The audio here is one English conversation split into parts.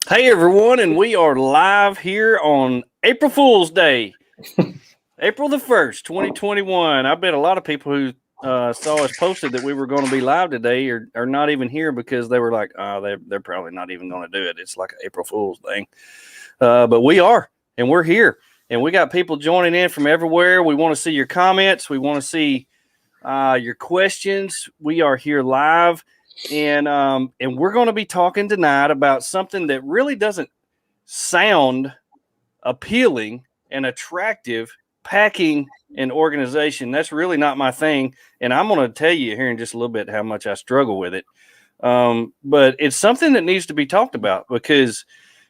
Hey everyone, and we are live here on April Fool's Day, April the 1st, 2021. I bet a lot of people who saw us posted that we were going to be live today are not even here because they were like, oh, they're probably not even going to do it. It's like an April Fool's thing. But we are, and we're here, and we got people joining in from everywhere. We want to see your comments. We want to see your questions. We are here live. And we're going to be talking tonight about something that really doesn't sound appealing and attractive, packing and organization. That's really not my thing. And I'm going to tell you here in just a little bit how much I struggle with it. But it's something that needs to be talked about because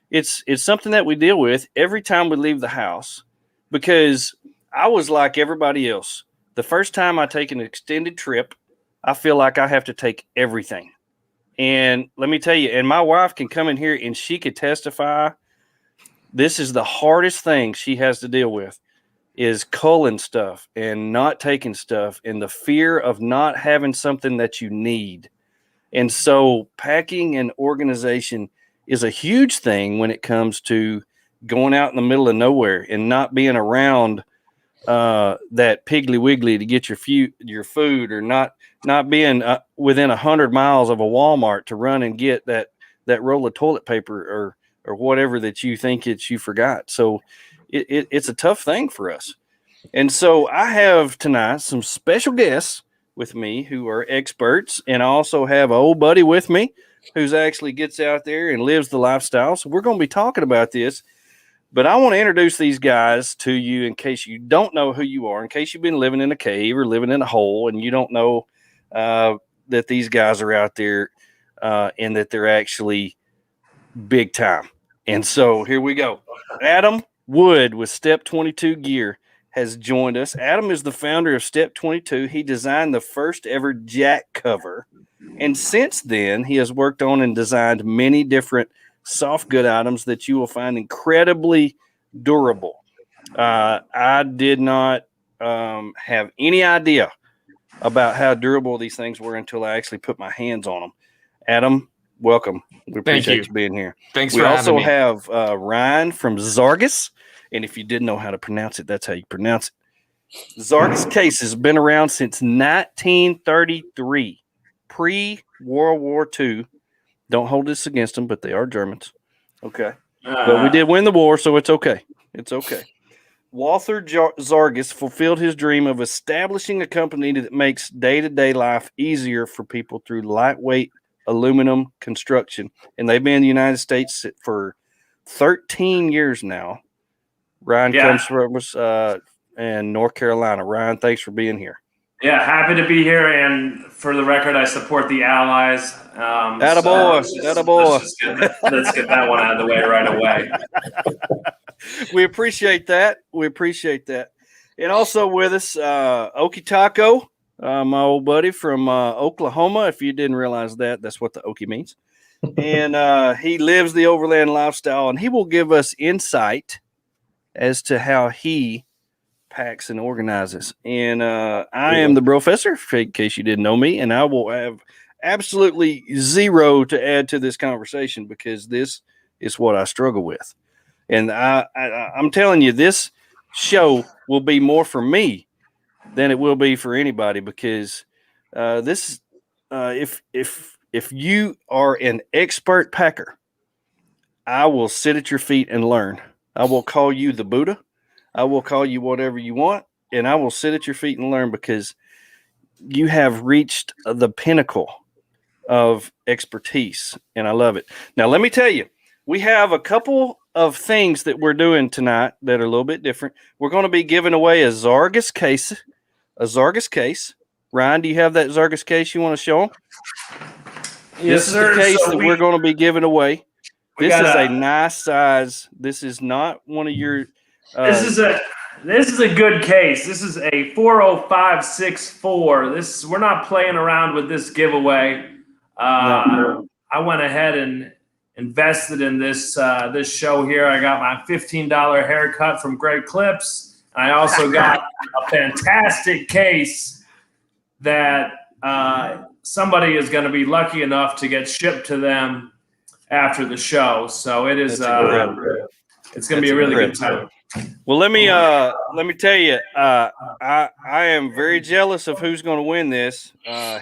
it's something that we deal with every time we leave the house. Because I was like everybody else. The first time I take an extended trip, I feel like I have to take everything. And let me tell you, and my wife can come in here and she could testify. This is the hardest thing she has to deal with is culling stuff and not taking stuff and the fear of not having something that you need. And so packing and organization is a huge thing when it comes to going out in the middle of nowhere and not being around that Piggly Wiggly to get your food, or not being within 100 miles of a Walmart to run and get that roll of toilet paper or whatever that you think you forgot. So it's a tough thing for us. And so I have tonight some special guests with me who are experts, and I also have an old buddy with me who's actually gets out there and lives the lifestyle. So we're going to be talking about this. But I want to introduce these guys to you in case you don't know who you are, in case you've been living in a cave or living in a hole and you don't know that these guys are out there and that they're actually big time. And so here we go. Adam Wood with Step 22 Gear has joined us. Adam is the founder of Step 22. He designed the first ever jack cover. And since then, he has worked on and designed many different soft good items that you will find incredibly durable. I did not have any idea about how durable these things were until I actually put my hands on them. Adam, welcome. We appreciate you being here. Thanks for having me. We also have Ryan from Zarges. And if you didn't know how to pronounce it, that's how you pronounce it. Zarges case has been around since 1933, pre-World War II. Don't hold this against them, but they are Germans. Okay. But we did win the war, so it's okay. It's okay. Walter Zarges fulfilled his dream of establishing a company that makes day-to-day life easier for people through lightweight aluminum construction. And they've been in the United States for 13 years now. Ryan comes from us in North Carolina. Ryan, thanks for being here. Yeah, happy to be here. And for the record, I support the Allies. Attaboy. Let's get that one out of the way right away. We appreciate that. And also with us, Okie Taco, my old buddy from Oklahoma. If you didn't realize that, that's what the Okie means. And he lives the overland lifestyle, and he will give us insight as to how he packs and organizes. And I am the professor, in case you didn't know me, and I will have absolutely zero to add to this conversation because this is what I struggle with. And I'm telling you, this show will be more for me than it will be for anybody because if you are an expert packer, I will sit at your feet and learn. I will call you the Buddha. I will call you whatever you want, and I will sit at your feet and learn because you have reached the pinnacle of expertise, and I love it. Now, let me tell you, we have a couple of things that we're doing tonight that are a little bit different. We're going to be giving away a Zarges case. Ryan, do you have that Zarges case you want to show them? Yes, sir. This is the case that we're going to be giving away. This is a nice size. This is not one of your... This is a good case. This is a 40564. We're not playing around with this giveaway. No. I went ahead and invested in this show here. I got my $15 haircut from Greg Clips. I also got a fantastic case that somebody is going to be lucky enough to get shipped to them after the show. So it is. It's going to be a really good time. Well, let me tell you, I am very jealous of who's going to win this.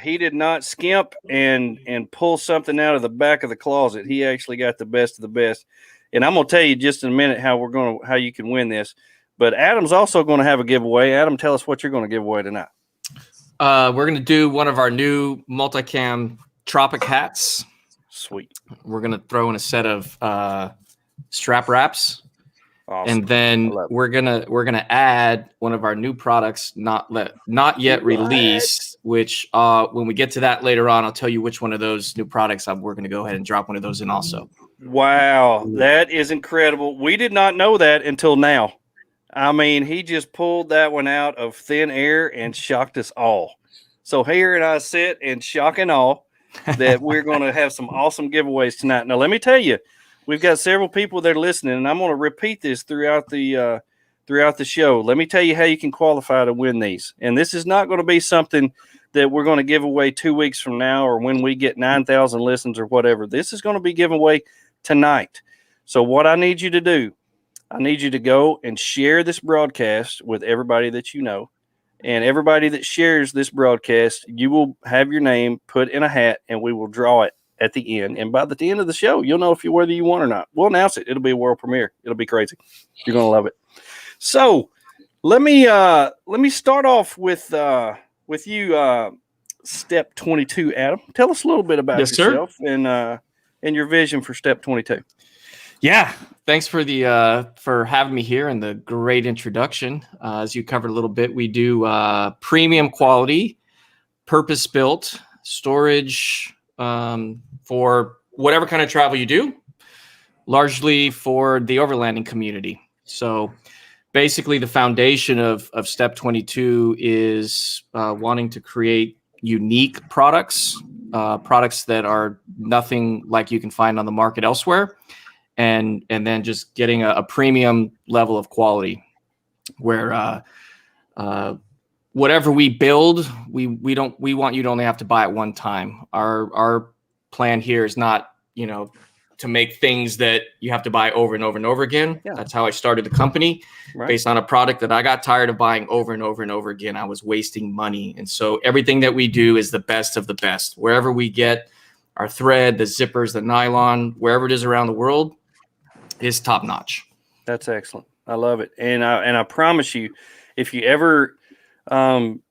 He did not skimp and pull something out of the back of the closet. He actually got the best of the best. And I'm going to tell you just in a minute how you can win this. But Adam's also going to have a giveaway. Adam, tell us what you're going to give away tonight. We're going to do one of our new multicam Tropic hats. Sweet. We're going to throw in a set of strap wraps. Awesome. And then we're gonna add one of our new products, not yet released. Which when we get to that later on, I'll tell you which one of those new products we're gonna go ahead and drop one of those in also. Wow, that is incredible. We did not know that until now. I mean, he just pulled that one out of thin air and shocked us all. So here and I sit in shock and awe that we're going to have some awesome giveaways tonight. Now, let me tell you. We've got several people that are listening, and I'm going to repeat this throughout the show. Let me tell you how you can qualify to win these. And this is not going to be something that we're going to give away 2 weeks from now or when we get 9,000 listens or whatever. This is going to be given away tonight. So what I need you to do, I need you to go and share this broadcast with everybody that you know. And everybody that shares this broadcast, you will have your name put in a hat, and we will draw it at the end. And by the end of the show, you'll know whether you won or not. We'll announce it. It'll be a world premiere. It'll be crazy. You're going to love it. So let me start off with you, Step 22, Adam. Tell us a little bit about yourself and your vision for Step 22. Yeah. Thanks for for having me here and the great introduction. As you covered a little bit, we do premium quality, purpose-built storage, for whatever kind of travel you do, largely for the overlanding community. So basically the foundation of Step 22 is wanting to create unique products that are nothing like you can find on the market elsewhere. And then just getting a premium level of quality where whatever we build, we want you to only have to buy it one time. Our plan here is not, to make things that you have to buy over and over and over again. Yeah. That's how I started the company, based on a product that I got tired of buying over and over and over again. I was wasting money. And so everything that we do is the best of the best. Wherever we get our thread, the zippers, the nylon, wherever it is around the world, is top notch. That's excellent. I love it. And I promise you, if you ever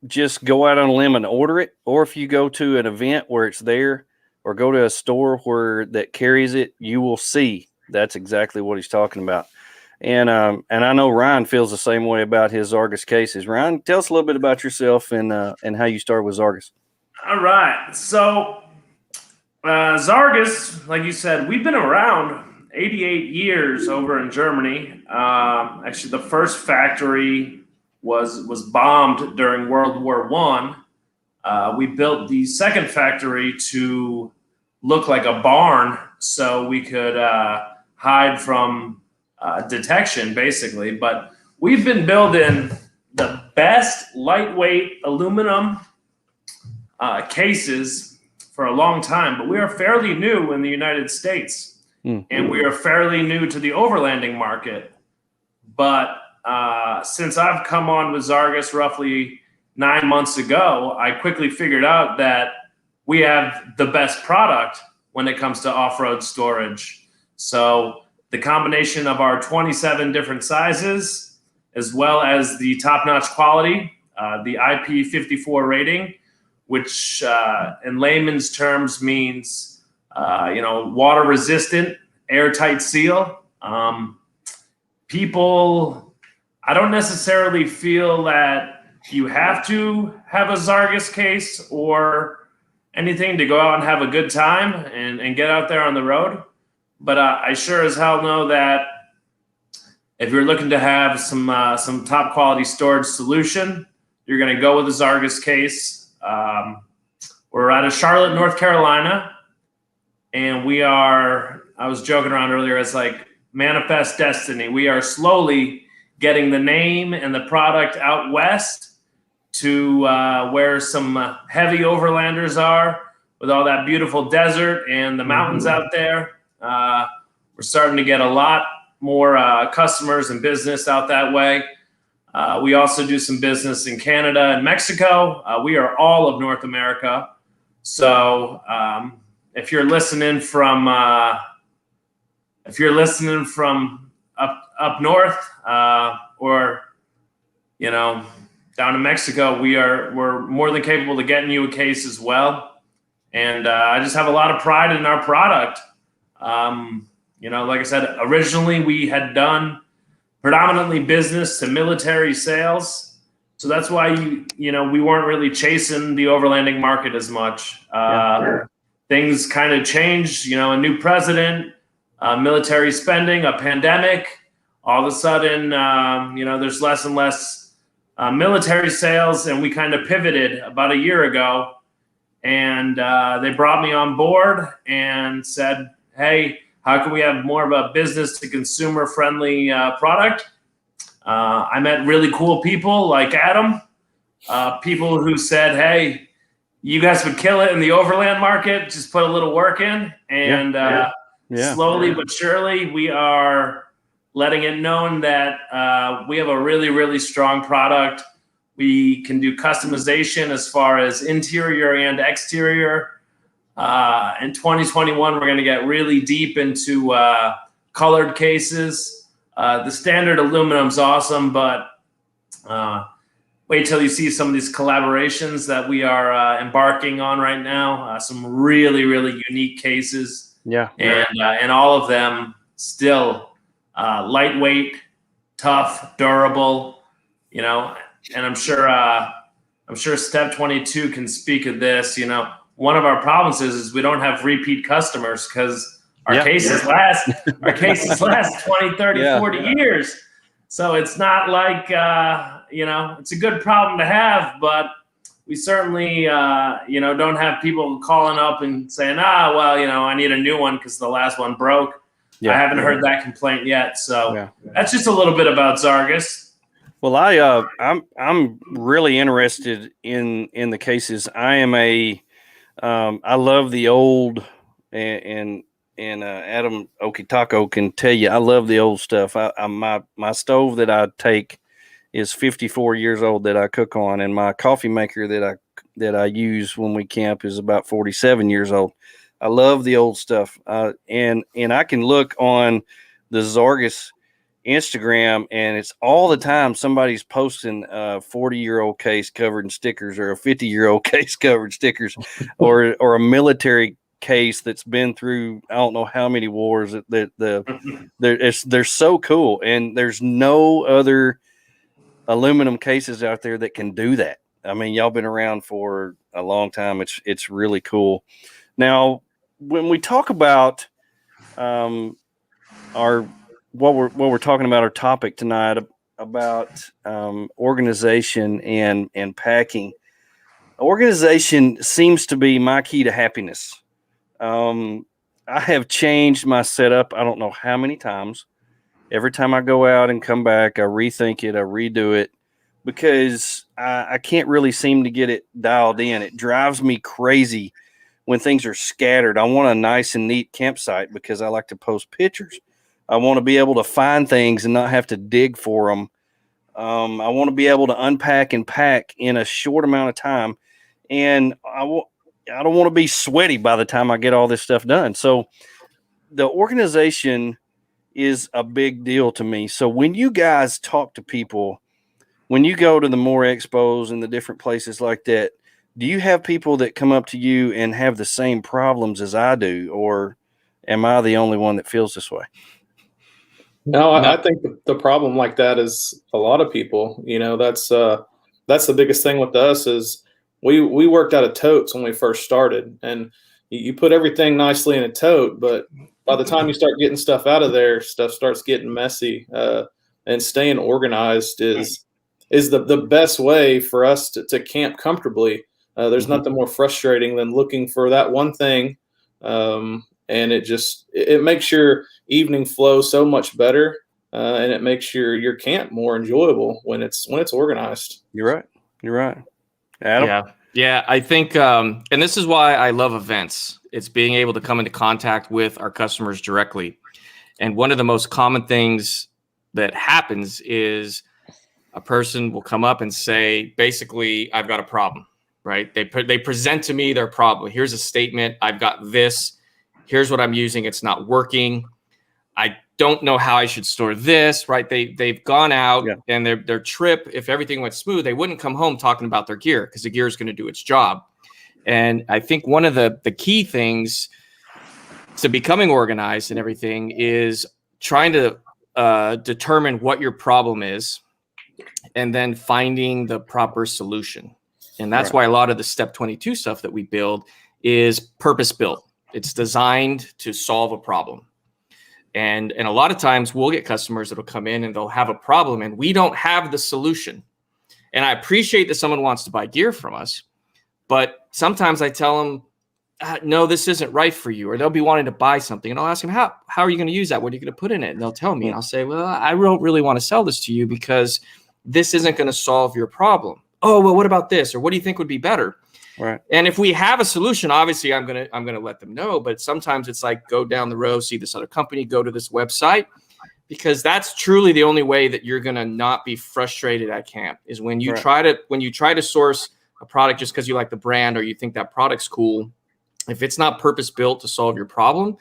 just go out on a limb and order it, or if you go to an event where it's there, or go to a store that carries it, you will see that's exactly what he's talking about. And I know Ryan feels the same way about his Zarges cases. Ryan, tell us a little bit about yourself and how you started with Zarges. All right. So Zarges, like you said, we've been around 88 years over in Germany. Actually, the first factory was bombed during World War I. We built the second factory to look like a barn so we could hide from detection, basically. But we've been building the best lightweight aluminum cases for a long time, but we are fairly new in the United States, and we are fairly new to the overlanding market. But since I've come on with Zarges roughly 9 months ago, I quickly figured out that we have the best product when it comes to off-road storage. So the combination of our 27 different sizes, as well as the top-notch quality, the IP54 rating, which in layman's terms means, water-resistant, airtight seal. People, I don't necessarily feel that you have to have a Zarges case or anything to go out and have a good time and get out there on the road. But I sure as hell know that if you're looking to have some top quality storage solution, you're going to go with a Zarges case. We're out of Charlotte, North Carolina, and I was joking around earlier, it's like manifest destiny. We are slowly getting the name and the product out west to where some heavy overlanders are, with all that beautiful desert and the mountains out there. We're starting to get a lot more customers and business out that way. We also do some business in Canada and Mexico. We are all of North America. So if you're listening from up north or down in Mexico, we're more than capable of getting you a case as well. And I just have a lot of pride in our product. Like I said, originally we had done predominantly business to military sales. So that's why we weren't really chasing the overlanding market as much. Things kind of changed, a new president, military spending, a pandemic. All of a sudden, there's less and less military sales, and we kind of pivoted about a year ago. And they brought me on board and said, hey, how can we have more of a business to consumer friendly product? I met really cool people like Adam, people who said, hey, you guys would kill it in the overland market. Just put a little work in. And slowly but surely, we are letting it known that we have a really, really strong product. We can do customization as far as interior and exterior. In 2021, we're going to get really deep into colored cases. The standard aluminum's awesome, but wait till you see some of these collaborations that we are embarking on right now. Some really, really unique cases. Yeah. And all of them still lightweight, tough, durable, and I'm sure Step 22 can speak of this. One of our problems is we don't have repeat customers because our cases last 20, 30, 40 years. So it's not like, it's a good problem to have, but we certainly, don't have people calling up and saying, I need a new one because the last one broke. I haven't heard that complaint yet. So that's just a little bit about Zarges. Well, I'm really interested in the cases. I love the old, and Adam Okitako can tell you, I love the old stuff. My stove that I take is 54 years old that I cook on, and my coffee maker that I use when we camp is about 47 years old. I love the old stuff, and I can look on the Zarges Instagram, and it's all the time somebody's posting a 40-year-old case covered in stickers, or a 50-year-old case covered in stickers, or a military case that's been through I don't know how many wars. They're so cool, and there's no other aluminum cases out there that can do that. I mean, y'all been around for a long time. It's really cool. Now, when we talk about what we're talking about, our topic tonight about organization and packing. Organization seems to be my key to happiness. I have changed my setup I don't know how many times. Every time I go out and come back, I rethink it, I redo it, because I can't really seem to get it dialed in. It drives me crazy when things are scattered. I want a nice and neat campsite because I like to post pictures. I want to be able to find things and not have to dig for them. I want to be able to unpack and pack in a short amount of time. And I don't want to be sweaty by the time I get all this stuff done. So the organization is a big deal to me. So when you guys talk to people, when you go to the more expos and the different places like that, do you have people that come up to you and have the same problems as I do? Or am I the only one that feels this way? No, I think the problem like that is a lot of people, that's the biggest thing with us is we worked out of totes when we first started, and you put everything nicely in a tote, but by the time you start getting stuff out of there, stuff starts getting messy, and staying organized is the best way for us to camp comfortably. There's nothing more frustrating than looking for that one thing, and it makes your evening flow so much better, and it makes your camp more enjoyable when it's organized. You're right. Adam? Yeah. I think, and this is why I love events. It's being able to come into contact with our customers directly. And one of the most common things that happens is a person will come up and say, basically, I've got a problem, right? They present to me their problem. Here's a statement. I've got this. Here's what I'm using. It's not working. I don't know how I should store this, right? They've gone out and their trip, if everything went smooth, they wouldn't come home talking about their gear because the gear is going to do its job. And I think one of the key things to becoming organized and everything is trying to determine what your problem is and then finding the proper solution. And that's why a lot of the step 22 stuff that we build is purpose built. It's designed to solve a problem. And a lot of times we'll get customers that'll come in and they'll have a problem and we don't have the solution. And I appreciate that someone wants to buy gear from us, but sometimes I tell them, no, this isn't right for you. Or they'll be wanting to buy something and I'll ask them, how are you going to use that? What are you going to put in it? And they'll tell me, and I'll say, well, I don't really want to sell this to you because this isn't going to solve your problem. Oh, well, what about this? Or what do you think would be better? Right. And if we have a solution, obviously I'm gonna let them know. But sometimes it's like, go down the road, see this other company, go to this website, because that's truly the only way that you're gonna not be frustrated at camp is when you try to source a product just because you like the brand or you think that product's cool. If it's not purpose built to solve your problem,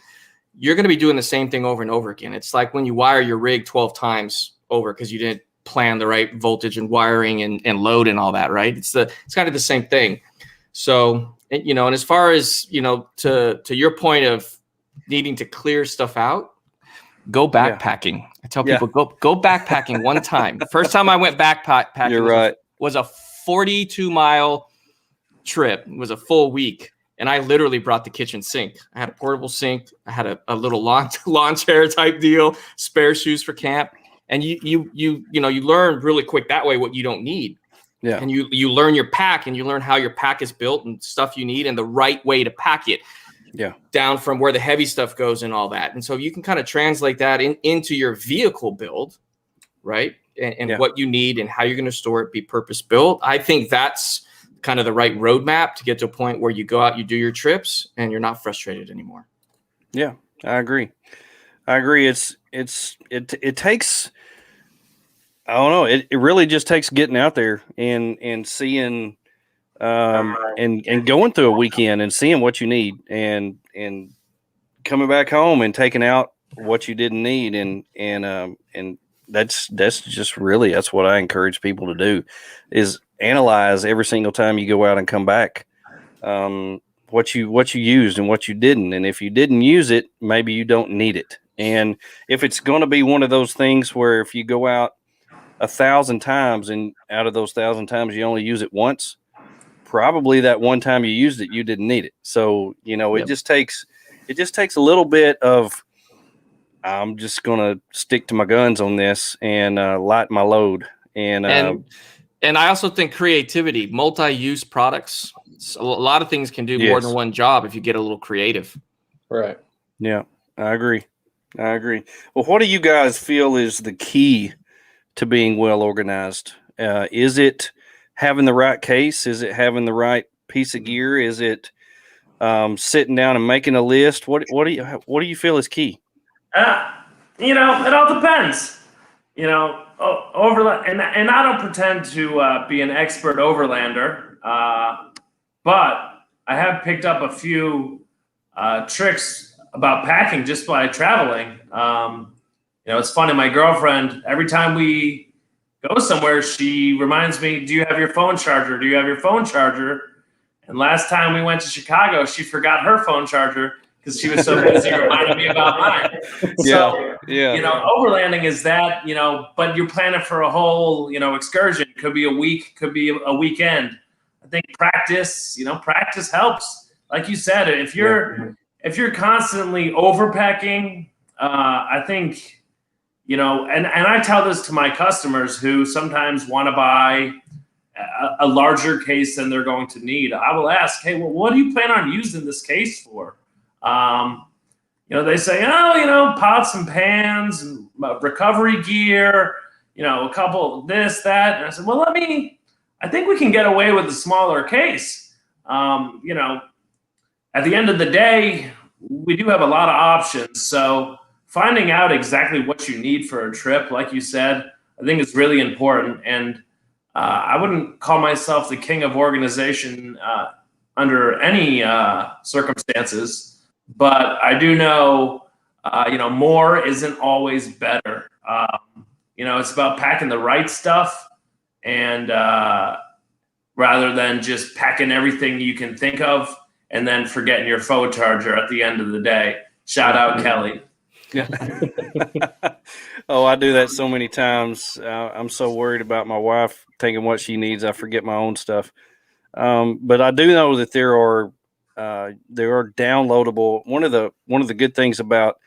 you're gonna be doing the same thing over and over again. It's like when you wire your rig 12 times over because you didn't plan the right voltage and wiring and load and all that, right? It's kind of the same thing. So, and as far as, to your point of needing to clear stuff out, go backpacking. I tell people, go backpacking one time. First time I went backpacking was a 42-mile trip. It was a full week. And I literally brought the kitchen sink. I had a portable sink. I had a little lawn chair type deal, spare shoes for camp. And you learn really quick that way what you don't need. Yeah. And you learn your pack and you learn how your pack is built and stuff you need and the right way to pack it. Yeah. Down from where the heavy stuff goes and all that. And so you can kind of translate that into your vehicle build, right? And what you need and how you're going to store it, be purpose built. I think that's kind of the right roadmap to get to a point where you go out, you do your trips and you're not frustrated anymore. Yeah, I agree. It takes, I don't know. It really just takes getting out there and seeing, and going through a weekend and seeing what you need and coming back home and taking out what you didn't need and that's just really, that's what I encourage people to do is analyze every single time you go out and come back, what you used and what you didn't, and if you didn't use it, maybe you don't need it. And if it's going to be one of those things where if you go out 1,000 times and out of those 1,000 times you only use it once, probably that one time you used it, you didn't need it. So, it just takes a little bit of, I'm just going to stick to my guns on this and light my load. And I also think creativity, multi-use products, a lot of things can do more than one job if you get a little creative. Right. Yeah, I agree. Well, what do you guys feel is the key to being well organized? Is it having the right case? Is it having the right piece of gear? Is it sitting down and making a list? What do you feel is key? It all depends. And I don't pretend to be an expert overlander, but I have picked up a few tricks about packing just by traveling. It's funny. My girlfriend, every time we go somewhere, she reminds me, do you have your phone charger? Do you have your phone charger? And last time we went to Chicago, she forgot her phone charger because she was so busy reminding me about mine. So, overlanding is that, but you're planning for a whole, excursion. Could be a week, could be a weekend. I think practice helps. Like you said, if you're constantly overpacking, I think, and I tell this to my customers who sometimes want to buy a larger case than they're going to need. I will ask, hey, well, what do you plan on using this case for? They say, pots and pans and recovery gear, a couple this, that. And I said, well, I think we can get away with a smaller case. at the end of the day, we do have a lot of options. So finding out exactly what you need for a trip, like you said, I think is really important. And I wouldn't call myself the king of organization under any circumstances, but I do know, more isn't always better. It's about packing the right stuff, and rather than just packing everything you can think of and then forgetting your phone charger at the end of the day. Shout out Kelly. Oh, I do that so many times. I'm so worried about my wife taking what she needs, I forget my own stuff. But I do know that there are downloadable. One of the good things about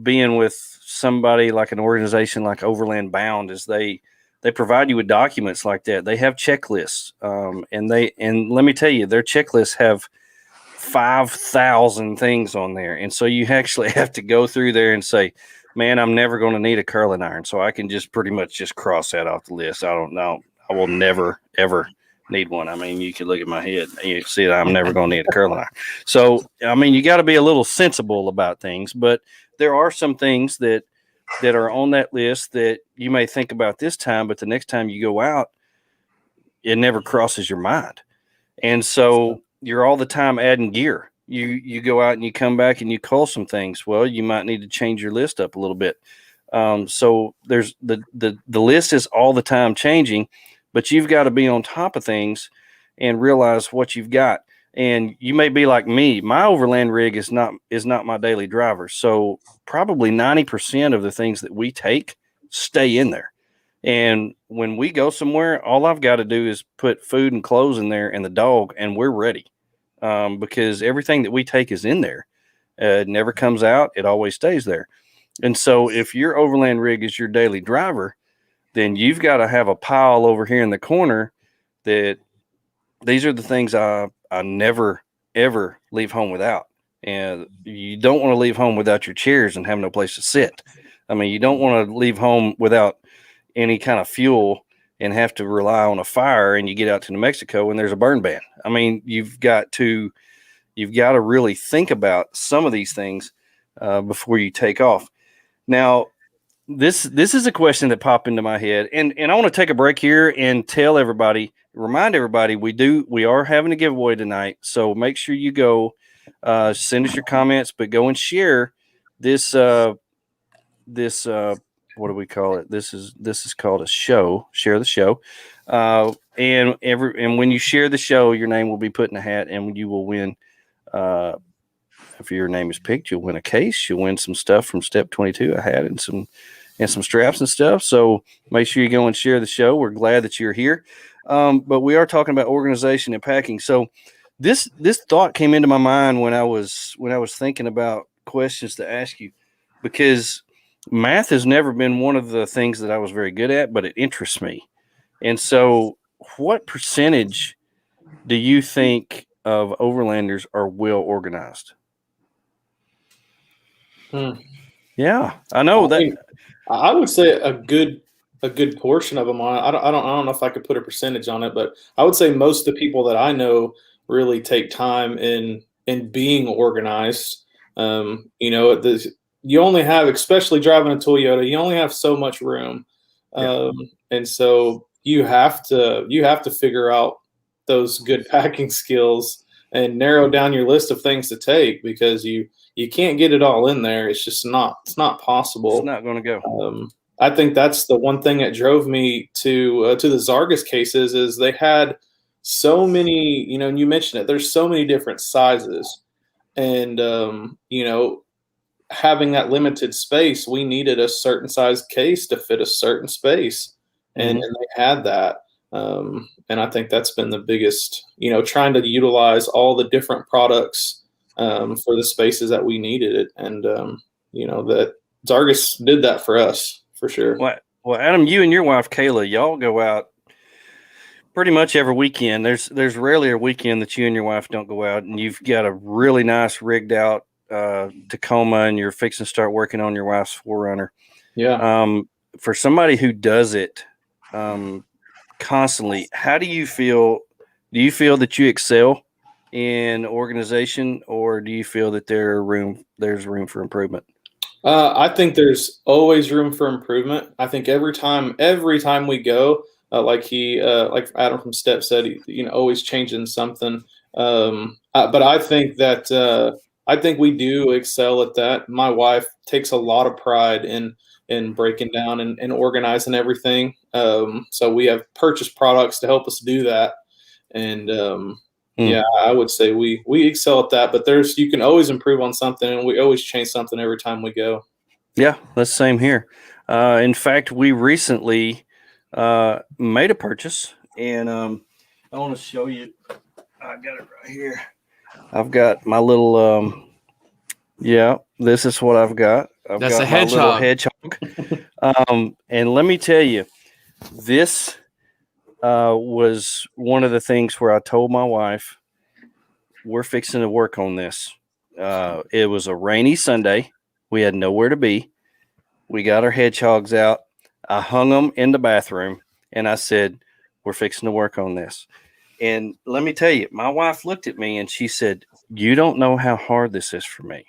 being with somebody like an organization like Overland Bound is they provide you with documents like that. They have checklists, and let me tell you, their checklists have 5,000 things on there, and so you actually have to go through there and say, "Man, I'm never going to need a curling iron," so I can just pretty much just cross that off the list. I don't know. I will never ever need one. I mean, you can look at my head, and you see that I'm never going to need a curling iron. So, I mean, you got to be a little sensible about things, but there are some things that are on that list that you may think about this time, but the next time you go out, it never crosses your mind. And so you're all the time adding gear. You go out and you come back and you call some things. Well, you might need to change your list up a little bit. So there's the list is all the time changing, but you've got to be on top of things and realize what you've got. And you may be like me. My overland rig is not my daily driver. So probably 90% of the things that we take stay in there. And when we go somewhere, all I've got to do is put food and clothes in there and the dog, and we're ready. Because everything that we take is in there. It never comes out. It always stays there. And so if your overland rig is your daily driver, then you've got to have a pile over here in the corner that these are the things I never, ever leave home without. And you don't want to leave home without your chairs and have no place to sit. I mean, you don't want to leave home without any kind of fuel and have to rely on a fire, and you get out to New Mexico and there's a burn ban. I mean, you've got to really think about some of these things before you take off. Now, this is a question that popped into my head, and I want to take a break here and remind everybody we are having a giveaway tonight. So make sure you go send us your comments, but go and share this what do we call it? This is called a show. Share the show, and when you share the show, your name will be put in a hat, and you will win. If your name is picked, you'll win a case. You'll win some stuff from Step 22, a hat and some straps and stuff. So make sure you go and share the show. We're glad that you're here. But we are talking about organization and packing. So this thought came into my mind when I was thinking about questions to ask you, because math has never been one of the things that I was very good at, but it interests me. And so what percentage do you think of overlanders are well organized? Yeah, I know that. I would say a good portion of them are. I don't know if I could put a percentage on it, but I would say most of the people that I know really take time in being organized. You only have, especially driving a Toyota, you only have so much room, and so you have to figure out those good packing skills and narrow down your list of things to take, because you can't get it all in there. It's just it's not possible. It's not going to go. I think that's the one thing that drove me to the Zarges cases is they had so many, and you mentioned it, there's so many different sizes, and having that limited space, we needed a certain size case to fit a certain space, and they had that. And I think that's been the biggest, trying to utilize all the different products for the spaces that we needed it. And, that Zarges did that for us for sure. Well, Adam, you and your wife, Kayla, y'all go out pretty much every weekend. There's rarely a weekend that you and your wife don't go out, and you've got a really nice rigged out Tacoma, and you're fixing to start working on your wife's 4Runner. Yeah. For somebody who does it constantly, how do you feel? Do you feel that you excel in organization, or do you feel that there's room for improvement? I think there's always room for improvement. I think every time we go, like Adam from Step said, always changing something. But I think that I think we do excel at that. My wife takes a lot of pride in breaking down and organizing everything. So we have purchased products to help us do that. And yeah, I would say we excel at that. But you can always improve on something, and we always change something every time we go. Yeah, that's the same here. In fact, we recently made a purchase, and I want to show you. I got it right here. I've got my little. Yeah, this is what I've got. That's got a hedgehog. And let me tell you, this was one of the things where I told my wife, we're fixing to work on this. It was a rainy Sunday. We had nowhere to be. We got our hedgehogs out. I hung them in the bathroom, and I said, we're fixing to work on this. And let me tell you, my wife looked at me and she said, you don't know how hard this is for me.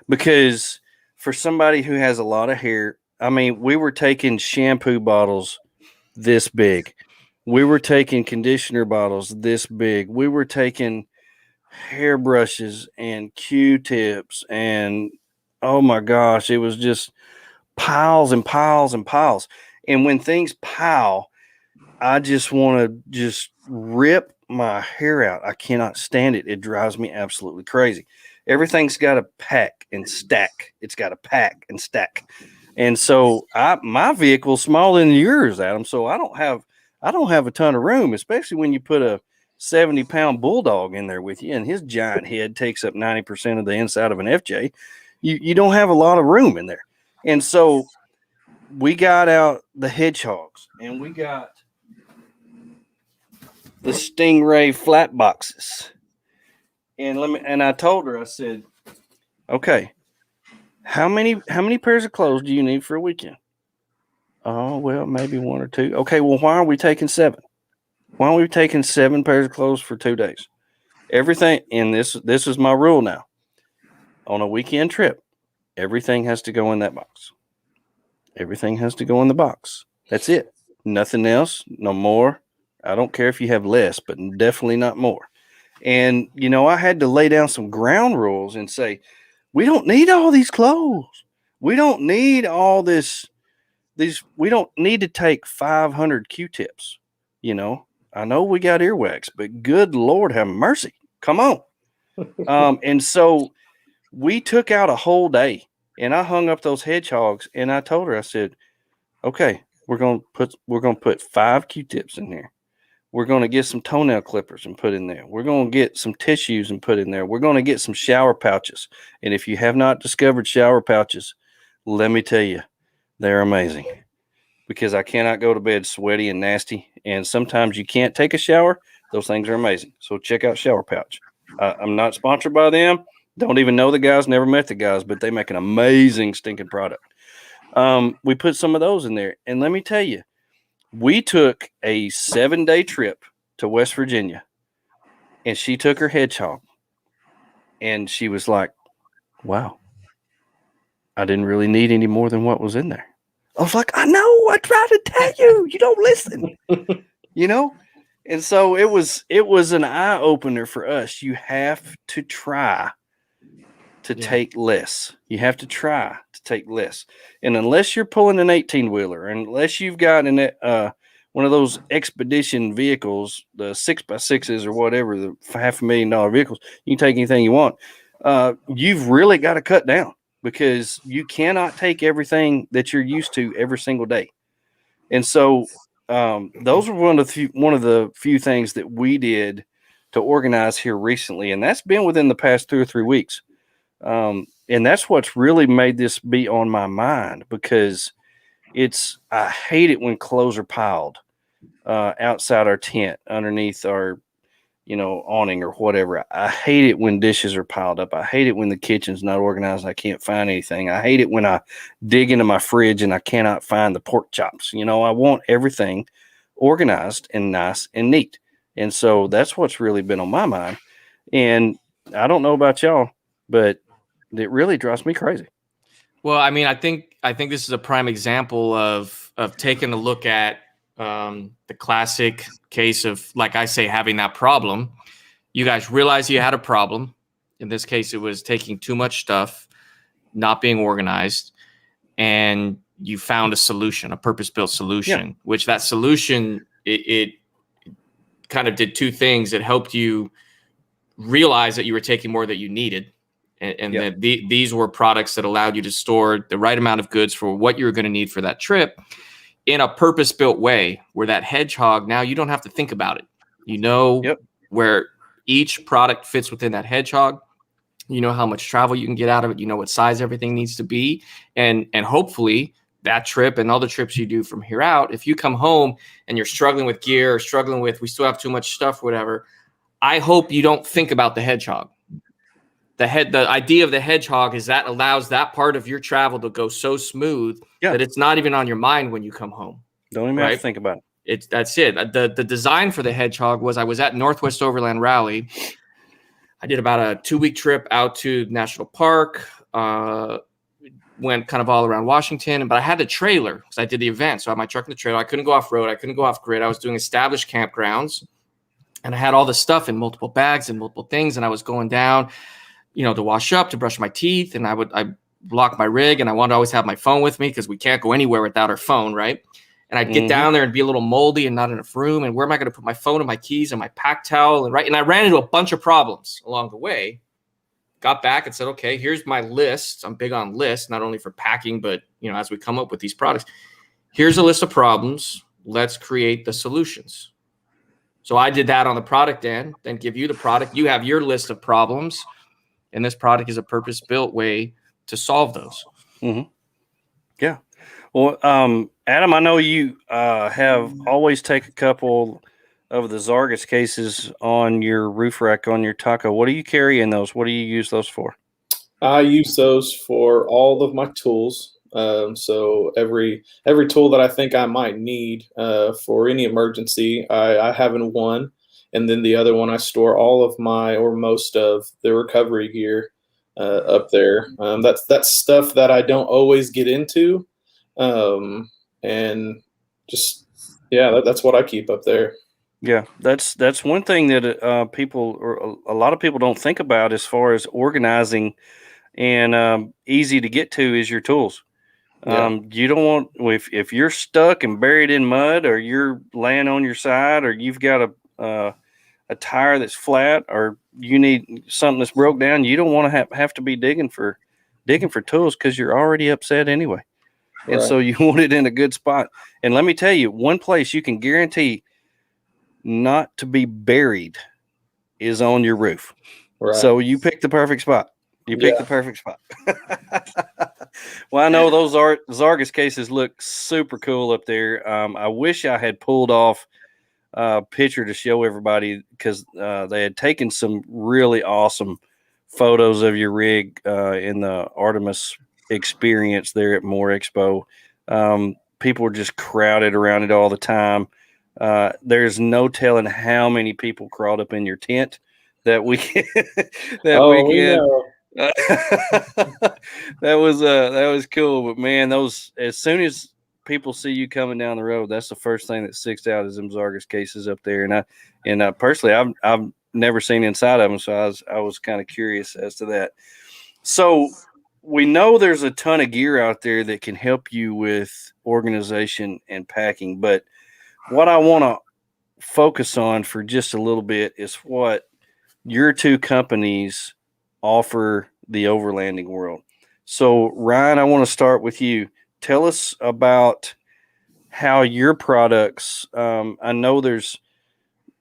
Because for somebody who has a lot of hair, I mean, we were taking shampoo bottles this big. We were taking conditioner bottles this big. We were taking hairbrushes and Q-tips, and oh my gosh, it was just piles and piles and piles. And when things pile, I just want to just rip my hair out. I cannot stand it. It drives me absolutely crazy. Everything's got to pack and stack. It's got to pack and stack. And so my vehicle's smaller than yours, Adam. So I don't have a ton of room, especially when you put a 70-pound bulldog in there with you, and his giant head takes up 90% of the inside of an FJ. You don't have a lot of room in there. And so we got out the hedgehogs, and we got the Stingray flat boxes. And I told her, I said, okay, how many pairs of clothes do you need for a weekend? Oh, well, maybe one or two. Okay, well, why are we taking 7? Why aren't we taking 7 pairs of clothes for 2 days? Everything, and this is my rule now. On a weekend trip, everything has to go in that box. Everything has to go in the box. That's it. Nothing else, no more. I don't care if you have less, but definitely not more. And, I had to lay down some ground rules and say, we don't need all these clothes. We don't need all this. We don't need to take 500 Q-tips. I know we got earwax, but good Lord have mercy. Come on. And so we took out a whole day, and I hung up those hedgehogs, and I told her, I said, okay, we're going to put 5 Q-tips in here. We're going to get some toenail clippers and put in there. We're going to get some tissues and put in there. We're going to get some shower pouches. And if you have not discovered shower pouches, let me tell you, they're amazing, because I cannot go to bed sweaty and nasty. And sometimes you can't take a shower. Those things are amazing. So check out Shower Pouch. I'm not sponsored by them. Don't even know the guys, never met the guys, but they make an amazing stinking product. We put some of those in there. And let me tell you, we took a 7-day trip to West Virginia, and she took her hedgehog, and she was like, wow, I didn't really need any more than what was in there. I was like, I know, I tried to tell you, you don't listen, And so it was an eye opener for us. You have to try to take less. You have to try to take less. And unless you're pulling an 18-wheeler, unless you've got one of those expedition vehicles, the 6x6s or whatever, the $500,000 vehicles, you can take anything you want. You've really got to cut down, because you cannot take everything that you're used to every single day. And so those were one of the few things that we did to organize here recently. And that's been within the past 2 or 3 weeks. And that's what's really made this be on my mind, because I hate it when clothes are piled outside our tent, underneath our awning or whatever. I hate it when dishes are piled up. I hate it when the kitchen's not organized and I can't find anything. I hate it when I dig into my fridge and I cannot find the pork chops. I want everything organized and nice and neat. And so that's what's really been on my mind. And I don't know about y'all, but it really drives me crazy. Well, I mean, I think this is a prime example of taking a look at the classic case of, like I say, having that problem. You guys realize you had a problem. In this case, it was taking too much stuff, not being organized, and you found a solution, a purpose-built solution, which that solution, it kind of did two things. It helped you realize that you were taking more that you needed. And that these were products that allowed you to store the right amount of goods for what you were going to need for that trip in a purpose-built way, where that hedgehog, now you don't have to think about it. You know where each product fits within that hedgehog. You know how much travel you can get out of it. You know what size everything needs to be. And hopefully that trip and all the trips you do from here out, if you come home and you're struggling with gear or struggling with, we still have too much stuff, whatever, I hope you don't think about the hedgehog. The idea of the hedgehog is that allows that part of your travel to go so smooth that it's not even on your mind when you come home. Don't even have to think about it. That's it. The design for the hedgehog was, I was at Northwest Overland Rally. I did about a 2-week trip out to National Park, went kind of all around Washington, but I had the trailer because I did the event. So I had my truck in the trailer. I couldn't go off road. I couldn't go off grid. I was doing established campgrounds, and I had all the stuff in multiple bags and multiple things. And I was going down, to wash up, to brush my teeth. And I locked my rig, and I wanted to always have my phone with me because we can't go anywhere without our phone, right? And I'd get down there and be a little moldy and not enough room. And where am I going to put my phone and my keys and my pack towel? And I ran into a bunch of problems along the way. Got back and said, okay, here's my list. I'm big on lists, not only for packing, but as we come up with these products, here's a list of problems. Let's create the solutions. So I did that on the product end, then give you the product. You have your list of problems. And this product is a purpose-built way to solve those. Mm-hmm. Yeah. Well, Adam, I know you have always take a couple of the Zarges cases on your roof rack on your taco. What do you carry in those? What do you use those for? I use those for all of my tools. So every tool that I think I might need for any emergency, I have in one. And then the other one, I store all of my, or most of the recovery gear up there. That's stuff that I don't always get into. And just, that's what I keep up there. Yeah, that's one thing that people, or a lot of people, don't think about as far as organizing and easy to get to is your tools. You don't want, if you're stuck and buried in mud, or you're laying on your side, or you've got a tire that's flat, or you need something that's broke down, you don't want to have to be digging for tools because you're already upset anyway. And so you want it in a good spot. And let me tell you, one place you can guarantee not to be buried is on your roof. Right. So you picked the perfect spot. You picked the perfect spot. Well, I know those Zarges cases look super cool up there. I wish I had pulled off picture to show everybody, because they had taken some really awesome photos of your rig in the Artemis experience there at Moore Expo. People were just crowded around it all the time. There's no telling how many people crawled up in your tent that weekend. Weekend. That was cool. But man, those, as soon as people see you coming down the road, that's the first thing that sticks out is them Zarges cases up there. And personally, I've never seen inside of them, so I was kind of curious as to that. So we know there's a ton of gear out there that can help you with organization and packing, but what I want to focus on for just a little bit is what your two companies offer the overlanding world. So Ryan, I want to start with you. Tell us about how your products, I know there's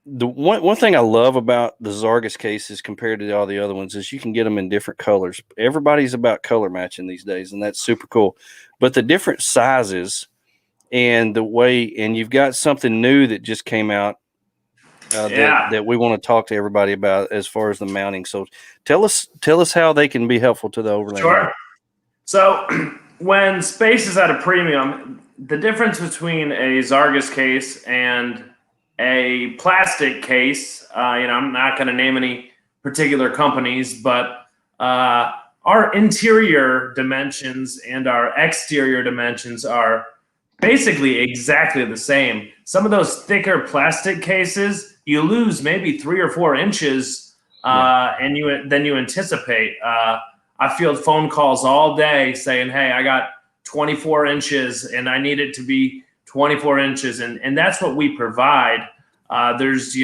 the one thing I love about the Zarges cases compared to all the other ones is you can get them in different colors. Everybody's about color matching these days, and that's super cool. But the different sizes and the way, and you've got something new that just came out that we want to talk to everybody about as far as the mounting. So tell us how they can be helpful to the overland. Sure. So when space is at a premium, the difference between a Zarges case and a plastic case. I'm not going to name any particular companies, but our interior dimensions and our exterior dimensions are basically exactly the same. Some of those thicker plastic cases, you lose maybe 3 or 4 inches, and you anticipate. I field phone calls all day saying, "Hey, I got 24 inches, and I need it to be 24 inches," and that's what we provide. There's,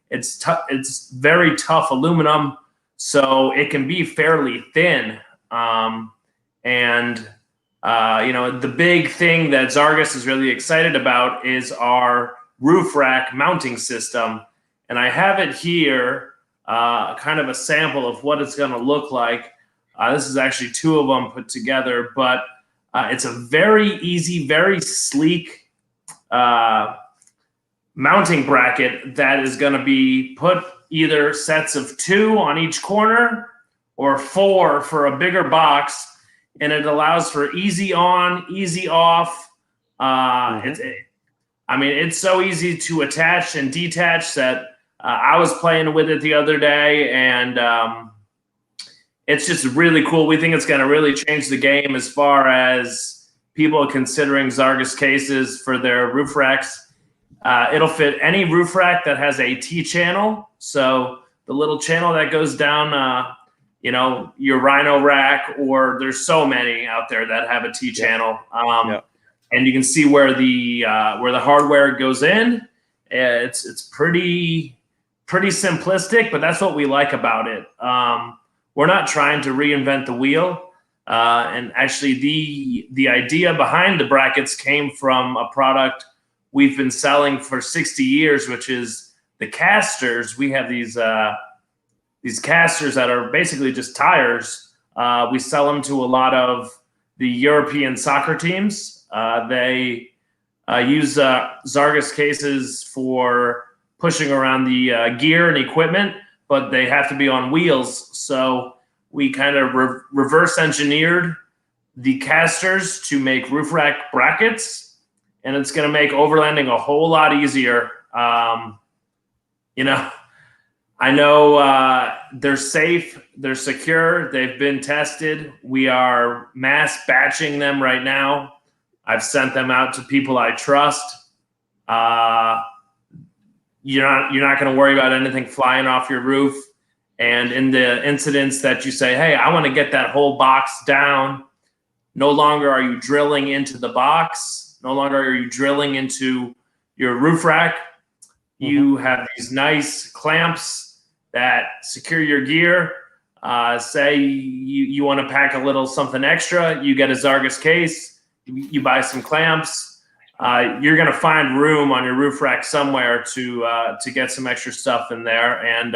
it's very tough aluminum, so it can be fairly thin. The big thing that Zarges is really excited about is our roof rack mounting system. And I have it here, kind of a sample of what it's going to look like. This is actually 2 of them put together, but it's a very easy, very sleek mounting bracket that is going to be put either sets of 2 on each corner or 4 for a bigger box. And it allows for easy on, easy off. It's so easy to attach and detach that I was playing with it the other day, and it's just really cool. We think it's going to really change the game as far as people considering Zarges cases for their roof racks. It'll fit any roof rack that has a T-channel. So the little channel that goes down your Rhino rack, or there's so many out there that have a T-channel. And you can see where the hardware goes in. It's pretty simplistic, but that's what we like about it. We're not trying to reinvent the wheel. And actually the idea behind the brackets came from a product we've been selling for 60 years, which is the casters. We have these casters that are basically just tires. We sell them to a lot of the European soccer teams. They use Zarges cases for pushing around the gear and equipment, but they have to be on wheels. So we kind of reverse engineered the casters to make roof rack brackets, and it's going to make overlanding a whole lot easier. I know they're safe, they're secure, they've been tested. We are mass batching them right now. I've sent them out to people I trust. You're not going to worry about anything flying off your roof. And in the incidents that you say, "Hey, I want to get that whole box down," no longer are you drilling into the box. No longer are you drilling into your roof rack. You have these nice clamps that secure your gear. Say you want to pack a little something extra, you get a Zarges case, you buy some clamps. You're going to find room on your roof rack somewhere to get some extra stuff in there. And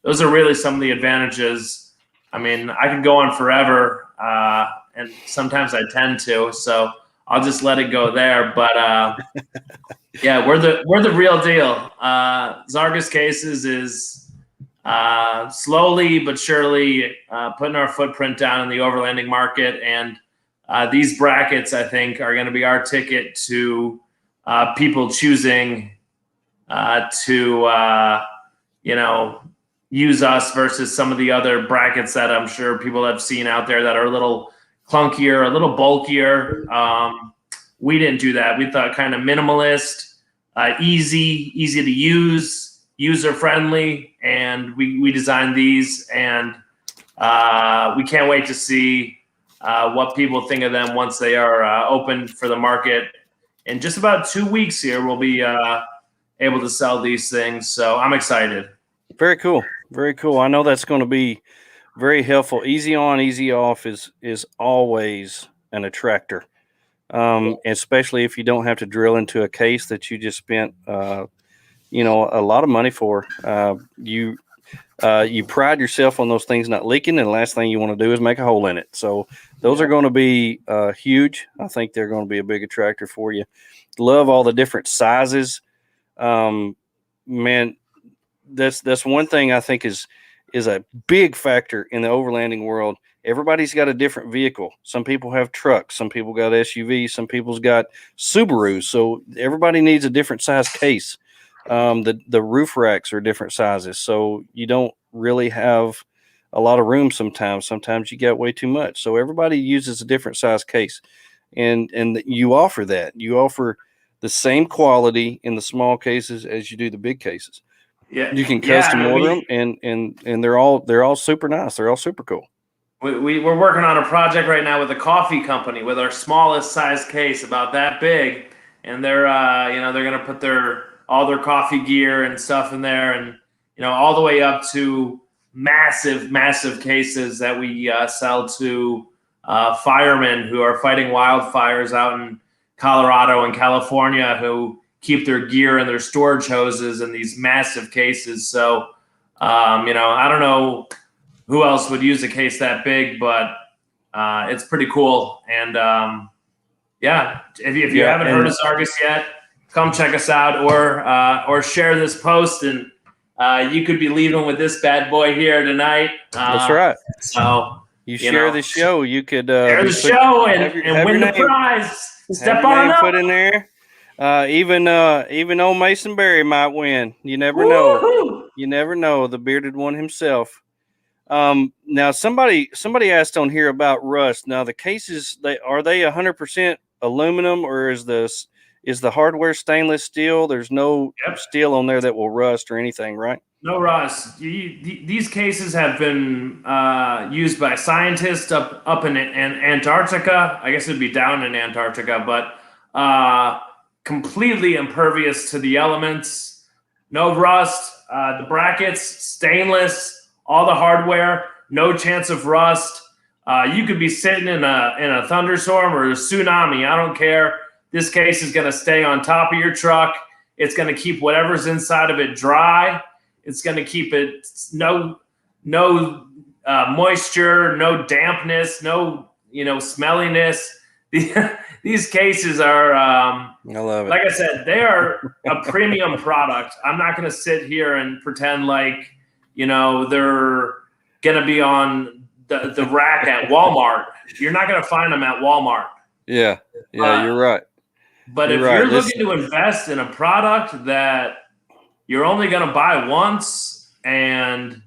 those are really some of the advantages. I mean, I could go on forever, and sometimes I tend to, so I'll just let it go there. But yeah, we're the real deal. Zarges cases is slowly but surely putting our footprint down in the overlanding market, and these brackets, I think, are going to be our ticket to people choosing to use us versus some of the other brackets that I'm sure people have seen out there that are a little clunkier, a little bulkier. We didn't do that. We thought kind of minimalist, easy to use, user friendly, and we designed these, and we can't wait to see what people think of them once they are open for the market. In just about 2 weeks here, we'll be able to sell these things. So I'm excited. Very cool. Very cool. I know that's going to be very helpful. Easy on, easy off is always an attractor, especially if you don't have to drill into a case that you just spent, a lot of money for. You pride yourself on those things not leaking, and the last thing you want to do is make a hole in it. So those are going to be huge. I think they're going to be a big attractor for you. Love all the different sizes. Man, that's one thing I think is a big factor in the overlanding world. Everybody's got a different vehicle. Some people have trucks. Some people got SUVs. Some people's got Subarus. So everybody needs a different size case. The roof racks are different sizes, so you don't really have a lot of room sometimes. Sometimes you get way too much. So everybody uses a different size case, and you offer that. You offer the same quality in the small cases as you do the big cases. Yeah, You can custom order them, and they're all super nice. They're all super cool. We're working on a project right now with a coffee company with our smallest size case, about that big, and they're they're gonna put all their coffee gear and stuff in there, and all the way up to massive cases that we sell to firemen who are fighting wildfires out in Colorado and California, who keep their gear and their storage hoses in these massive cases. So I don't know who else would use a case that big, but it's pretty cool. And if you haven't heard of Zarges yet, come check us out, or share this post, and you could be leaving with this bad boy here tonight. That's right. So you share the show. You could share the show and win the prize. Step on up. Put in there. Even old Mason Berry might win. You never know. You never know. The bearded one himself. Now somebody asked on here about rust. Now the cases, are they 100% aluminum, or is the hardware stainless steel? There's no steel on there that will rust or anything, right? No rust. These cases have been used by scientists up in Antarctica. I guess it'd be down in Antarctica, but completely impervious to the elements. No rust. The brackets, stainless. All the hardware, no chance of rust. You could be sitting in a thunderstorm or a tsunami. I don't care. This case is going to stay on top of your truck. It's going to keep whatever's inside of it dry. It's going to keep it no moisture, no dampness, no smelliness. These cases are, I love it. Like I said, they are a premium product. I'm not going to sit here and pretend like they're going to be on the rack at Walmart. You're not going to find them at Walmart. Yeah, you're right. But if you're looking to invest in a product that you're only going to buy once and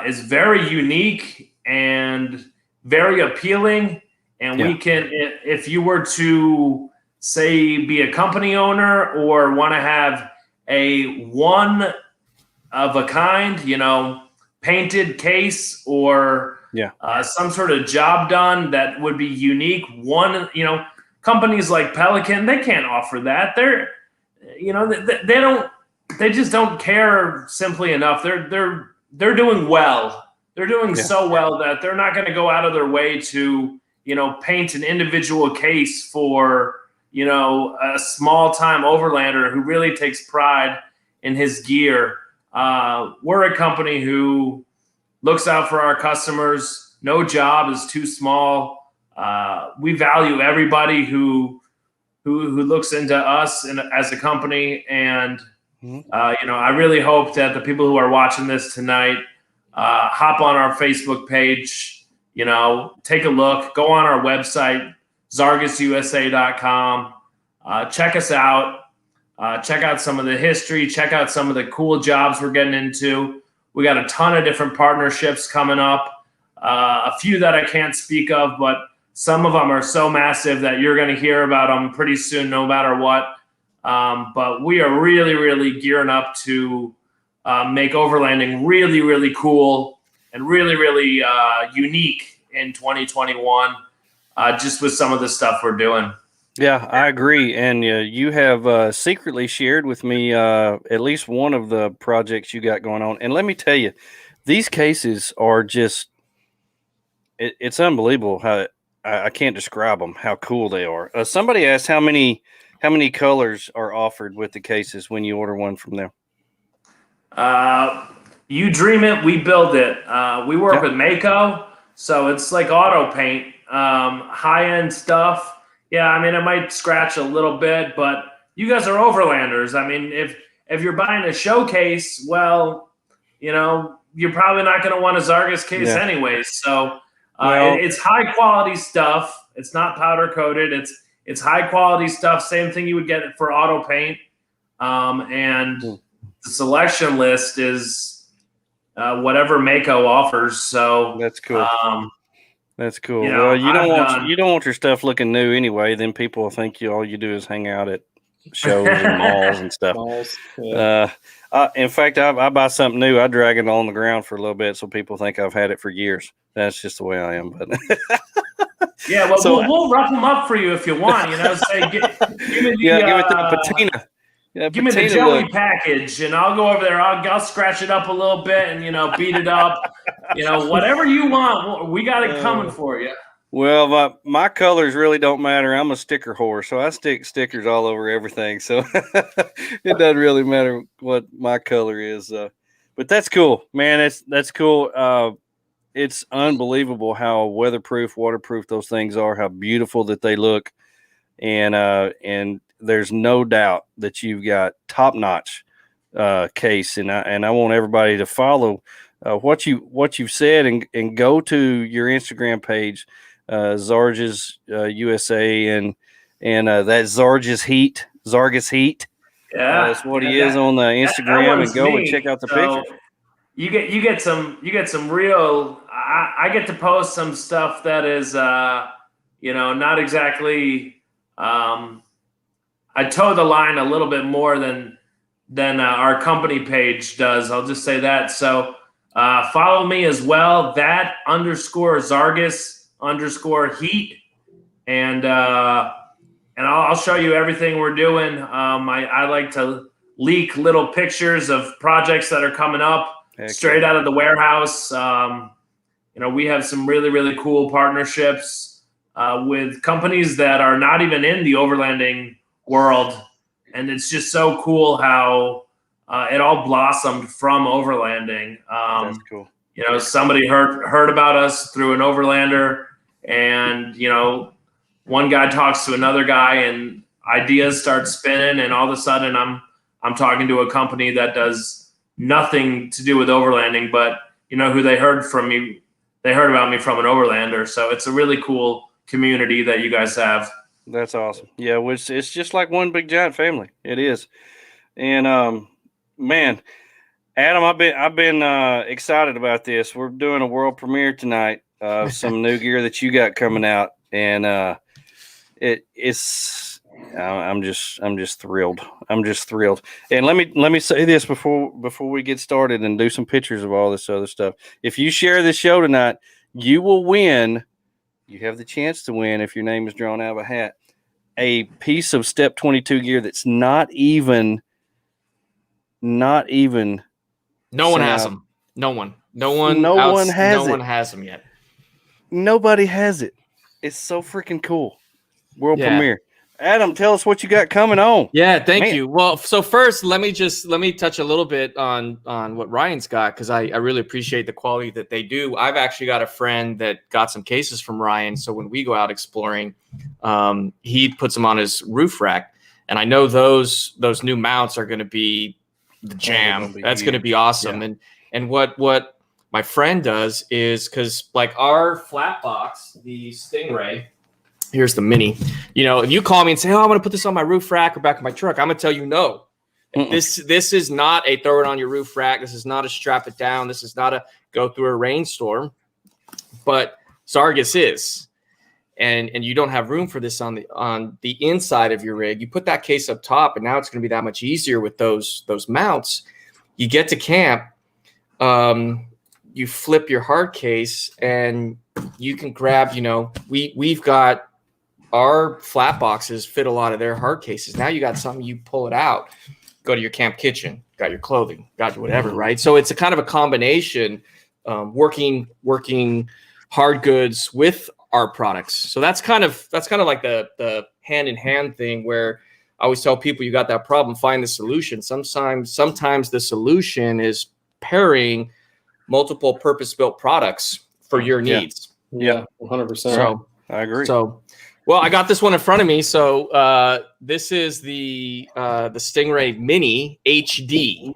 is very unique and very appealing, and we can, if you were to say be a company owner or want to have a one of a kind, painted case or some sort of job done that would be unique. Companies like Pelican, they can't offer that. They just don't care simply enough. They're doing well. They're doing so well that they're not going to go out of their way to, paint an individual case for, a small time overlander who really takes pride in his gear. We're a company who looks out for our customers. No job is too small. We value everybody who looks into us as a company. And, I really hope that the people who are watching this tonight hop on our Facebook page, take a look, go on our website, zargesusa.com, check us out. Check out some of the history. Check out some of the cool jobs we're getting into. We got a ton of different partnerships coming up. A few that I can't speak of, but some of them are so massive that you're going to hear about them pretty soon, no matter what. But we are really, really gearing up to make overlanding really, really cool and really, really unique in 2021, just with some of the stuff we're doing. Yeah, I agree. And you have secretly shared with me at least one of the projects you got going on. And let me tell you, these cases are just, it's unbelievable how I can't describe them, how cool they are. Somebody asked how many colors are offered with the cases when you order one from them. You dream it, we build it. We work with Mako, so it's like auto paint, high-end stuff. Yeah, I mean, it might scratch a little bit, but you guys are overlanders. I mean, if you're buying a showcase, well, you're probably not going to want a Zarges case anyways. So it's high-quality stuff. It's not powder-coated. It's high-quality stuff. Same thing you would get for auto paint. and the selection list is whatever Mako offers. So that's cool. That's cool. You know, Well, you don't want your stuff looking new anyway. Then people will think all you do is hang out at shows and malls and stuff. Malls, yeah. In fact, I buy something new, I drag it on the ground for a little bit so people think I've had it for years. That's just the way I am. But yeah, well, we'll rough them up for you if you want. You know, say give it the patina. Yeah, give me the Joey package, and I'll go over there. I'll scratch it up a little bit, and beat it up. Whatever you want, we got it coming for you. Well, my colors really don't matter. I'm a sticker whore, so I stick stickers all over everything. So it doesn't really matter what my color is. But that's cool, man. That's cool. It's unbelievable how weatherproof, waterproof those things are. How beautiful that they look, and there's no doubt that you've got top-notch case. And I want everybody to follow what you've said and go to your Instagram page. Zarges USA and that Zarges Heat. Yeah, that's what he is on the Instagram, and go and check out the picture. You get some real. I get to post some stuff that is not exactly. I toe the line a little bit more than our company page does. I'll just say that. So follow me as well. That _Zarges_Heat, and I'll show you everything we're doing. I like to leak little pictures of projects that are coming up straight out of the warehouse. We have some really, really cool partnerships with companies that are not even in the overlanding world, and it's just so cool how it all blossomed from overlanding. That's cool. Somebody heard about us through an overlander, and one guy talks to another guy, and ideas start spinning, and all of a sudden I'm talking to a company that does nothing to do with overlanding, but who they heard about me from an overlander. So it's a really cool community that you guys have. That's awesome. Yeah, it's just like one big giant family. It is. And man, Adam, I've been excited about this. We're doing a world premiere tonight of some new gear that you got coming out, and I'm just thrilled. I'm just thrilled. And let me say this before we get started and do some pictures of all this other stuff. If you share this show tonight, you will win. You have the chance to win, if your name is drawn out of a hat, a piece of Step 22 gear that's not even. No one has them. No one has them yet. Nobody has it. It's so freaking cool. World premiere. Adam, tell us what you got coming on. Yeah, thank you. Well, so first, let me touch a little bit on what Ryan's got, because I really appreciate the quality that they do. I've actually got a friend that got some cases from Ryan, so when we go out exploring, he puts them on his roof rack, and I know those new mounts are going to be the jam. That's going to be awesome. Yeah. And what my friend does is, because like our flat box, the Stingray. Here's the mini. If you call me and say, "Oh, I'm going to put this on my roof rack or back of my truck," I'm going to tell you no. This is not a throw it on your roof rack. This is not a strap it down. This is not a go through a rainstorm. But Zarges is, and you don't have room for this on the inside of your rig. You put that case up top, and now it's going to be that much easier with those mounts. You get to camp, you flip your hard case, and you can grab. We've got. Our flat boxes fit a lot of their hard cases. Now you got something, you pull it out, go to your camp kitchen, got your clothing, got your whatever, right? So it's a kind of a combination, working hard goods with our products. So that's kind of like the hand in hand thing, where I always tell people, you got that problem, find the solution. Sometimes the solution is pairing multiple purpose-built products for your needs. Yeah, 100%. So I agree. Well, I got this one in front of me. So this is the Stingray Mini HD.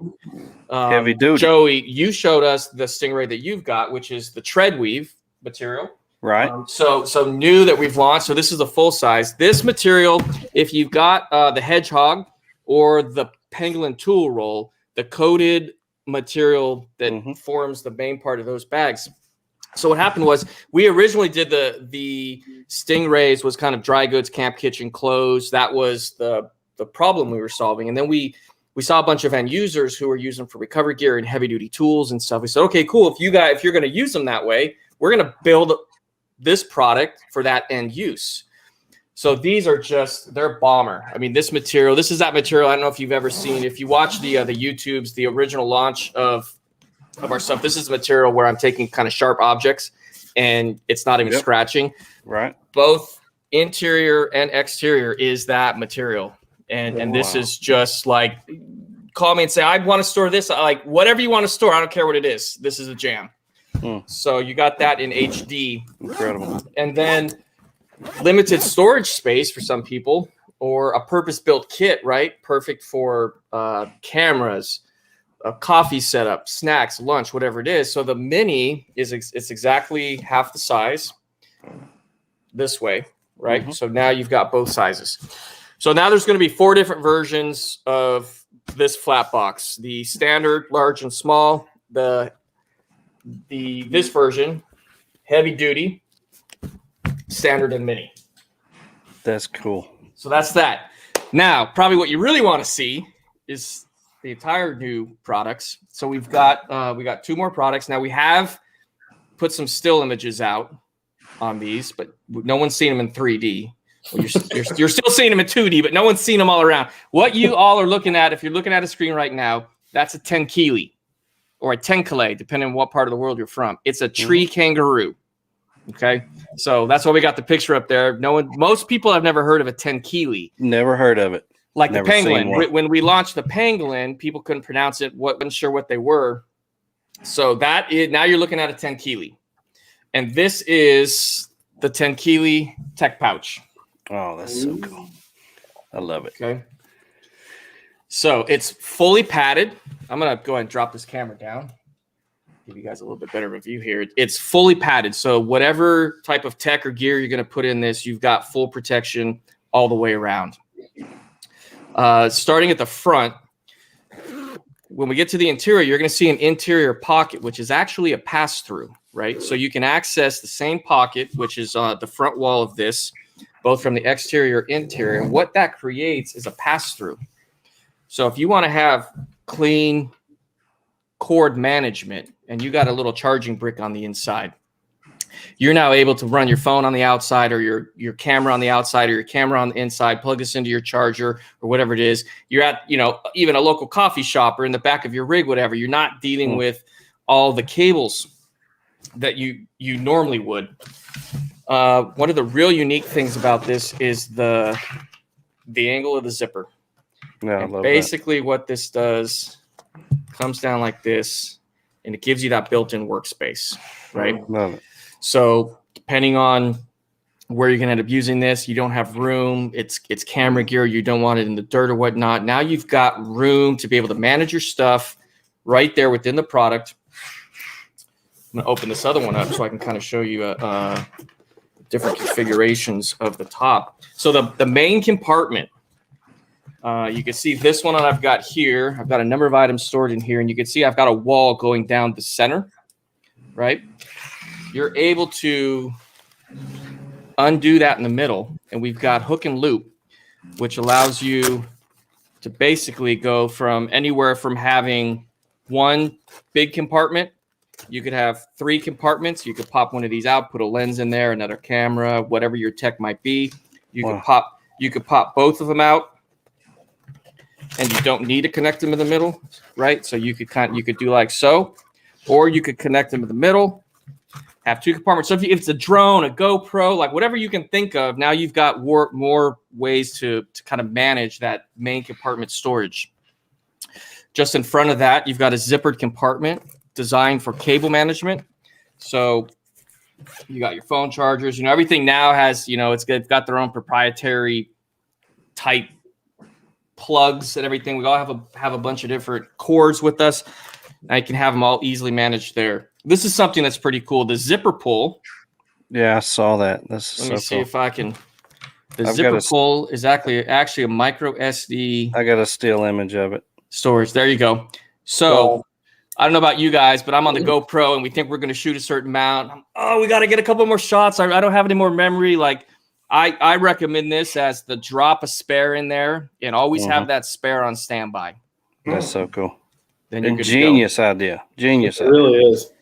Heavy duty. Joey, you showed us the Stingray that you've got, which is the tread weave material. Right. So new that we've launched. So this is the full size. This material, if you've got the Hedgehog or the Pangolin tool roll, the coated material that forms the main part of those bags. So what happened was we originally did the Stingrays was kind of dry goods, camp kitchen clothes. That was the problem we were solving. And then we saw a bunch of end users who were using them for recovery gear and heavy duty tools and stuff. We said, okay, cool. If you're going to use them that way, we're going to build this product for that end use. So these are they're bomber. I mean, this is that material. I don't know if you've ever seen, if you watch the YouTubes, the original launch of our stuff, this is the material where I'm taking kind of sharp objects and it's not even scratching. Right. Both interior and exterior is that material. And this is just like, call me and say, I want to store this. Like whatever you want to store. I don't care what it is. This is a jam. So you got that in HD. Incredible. And then limited storage space for some people, or a purpose-built kit, right? Perfect for cameras, a coffee setup, snacks, lunch, whatever it is. So the mini it's exactly half the size this way, right? So now you've got both sizes. So now there's going to be 4 different versions of this flat box: the standard, large, and small. This version, heavy duty, standard, and mini. That's cool. So that's that. Now, probably what you really want to see is the entire new products. So we got 2 more products. Now we have put some still images out on these, but no one's seen them in 3D. Well, you're still seeing them in 2D, but no one's seen them all around. What you all are looking at, if you're looking at a screen right now, that's a tenkili or a tenkale, depending on what part of the world you're from. It's a tree kangaroo. Okay, so that's why we got the picture up there. Most people have never heard of a tenkili. Never heard of it. Like Never the pangolin. When we launched the pangolin, people couldn't pronounce it. Wasn't sure what they were. So now you're looking at a tenkili, and this is the tenkili tech pouch. Oh, that's so cool. I love it. Okay. So it's fully padded. I'm going to go ahead and drop this camera down. Give you guys a little bit better of a view here. It's fully padded. So whatever type of tech or gear you're going to put in this, you've got full protection all the way around. Starting at the front, when we get to the interior, you're going to see an interior pocket, which is actually a pass-through, right? So you can access the same pocket, which is the front wall of this, both from the exterior interior. And what that creates is a pass-through. So if you want to have clean cord management and you got a little charging brick on the inside, you're now able to run your phone on the outside, or your camera on the outside, or your camera on the inside, plug this into your charger or whatever it is. You're at, even a local coffee shop or in the back of your rig, whatever. You're not dealing with all the cables that you normally would. One of the real unique things about this is the angle of the zipper. Yeah, I love basically what this does, comes down like this, and it gives you that built-in workspace, right? Love it. So depending on where you're going to end up using this, you don't have room. It's camera gear. You don't want it in the dirt or whatnot. Now you've got room to be able to manage your stuff right there within the product. I'm going to open this other one up so I can kind of show you different configurations of the top. So the main compartment, you can see this one that I've got here. I've got a number of items stored in here, and you can see I've got a wall going down the center, right? You're able to undo that in the middle, and we've got hook and loop, which allows you to basically go from anywhere from having one big compartment. You could have 3 compartments. You could pop one of these out, put a lens in there, another camera, whatever your tech might be. You could pop both of them out, and you don't need to connect them in the middle, right? So you could do like so, or you could connect them in the middle, have 2 compartments. So if it's a drone, a GoPro, like whatever you can think of, now you've got more ways to kind of manage that main compartment storage. Just in front of that, you've got a zippered compartment designed for cable management. So you got your phone chargers, everything now has, it's got their own proprietary type plugs and everything. We all have a bunch of different cords with us. I can have them all easily managed there. This is something that's pretty cool. The zipper pull. Yeah, I saw that. Let me see if I can The I've zipper got a- pull is actually a micro SD I got a still image of it. storage. There you go. So I don't know about you guys, but I'm on the GoPro and we think we're going to shoot a certain amount. Oh, we got to get a couple more shots. I don't have any more memory. Like I recommend this as the drop a spare in there and always have that spare on standby. That's so cool. Then you're good to go. Genius idea. Genius It idea. really is.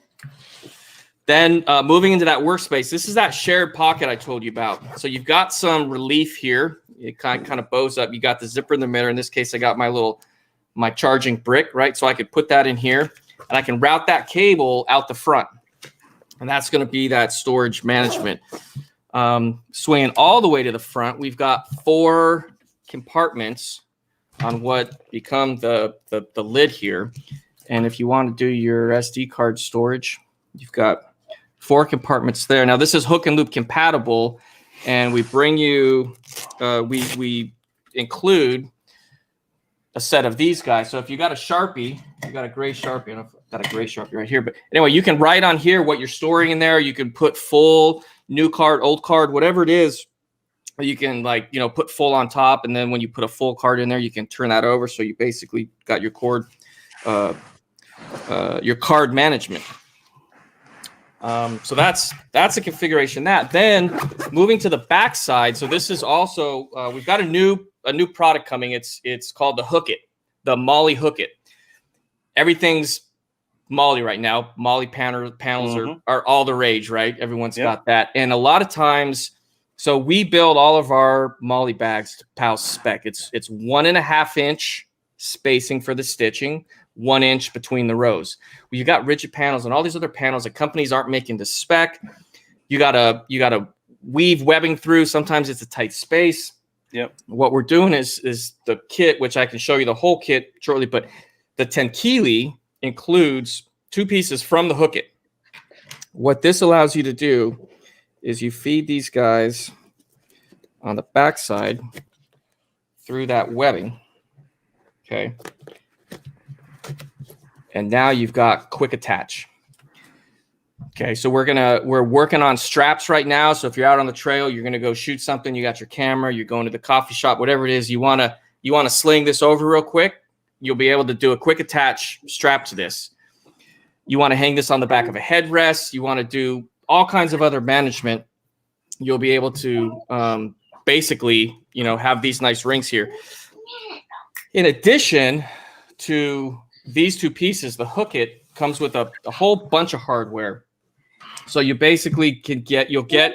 Then moving into that workspace, this is that shared pocket I told you about. So you've got some relief here. It kind of bows up. You got the zipper in the middle. In this case, I got my charging brick, right? So I could put that in here and I can route that cable out the front. And that's going to be that storage management. Swinging all the way to the front, we've got 4 compartments on what become the lid here. And if you want to do your SD card storage, you've got 4 compartments there. Now this is hook and loop compatible, and we bring you, we include a set of these guys. So if you got a Sharpie, you got a gray Sharpie, I don't know if I've got a gray Sharpie right here, but anyway, you can write on here what you're storing in there. You can put full, new card, old card, whatever it is. You can put full on top, and then when you put a full card in there, you can turn that over. So you basically got your card management. So that's a configuration. Then moving to the back side. So this is also we've got a new product coming. It's called the Hook It, the Molly Hook It. Everything's Molly right now. Molly panels are all the rage, right? Everyone's got that, and a lot of times. So we build all of our Molly bags to PAL spec. It's 1.5 inch spacing for the stitching, 1 inch between the rows. Well, you got rigid panels and all these other panels that companies aren't making to spec. You gotta weave webbing through. Sometimes it's a tight space. Yep. What we're doing is the kit, which I can show you the whole kit shortly, but the Tenkili includes 2 pieces from the Hook It. What this allows you to do is you feed these guys on the backside through that webbing. Okay. And now you've got quick attach. Okay, so we're working on straps right now. So if you're out on the trail, you're gonna go shoot something, you got your camera, you're going to the coffee shop, whatever it is, you wanna sling this over real quick, you'll be able to do a quick attach strap to this. You want to hang this on the back of a headrest, you want to do all kinds of other management. You'll be able to basically, have these nice rings here. In addition to these 2 pieces, the Hook It comes with a whole bunch of hardware. So you basically you'll get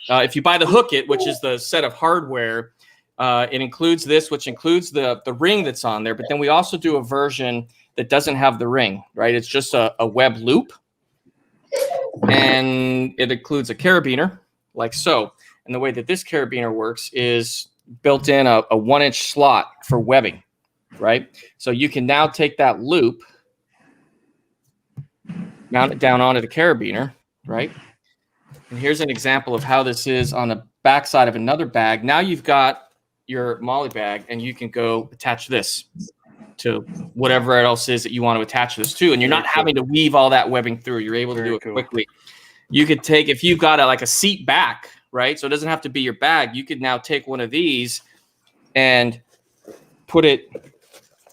if you buy the Hook It, which is the set of hardware, it includes this, which includes the ring that's on there. But then we also do a version that doesn't have the ring, right? It's just a web loop. And it includes a carabiner, like so. And the way that this carabiner works is built in a 1 inch slot for webbing, right? So you can now take that loop, mount it down onto the carabiner, right? And here's an example of how this is on the backside of another bag. Now you've got your Molly bag, and you can go attach this to whatever else is that you want to attach this to, and you're not having to weave all that webbing through. You're able to do it quickly. You could take, if you've got like a seat back, right? So it doesn't have to be your bag. You could now take one of these and put it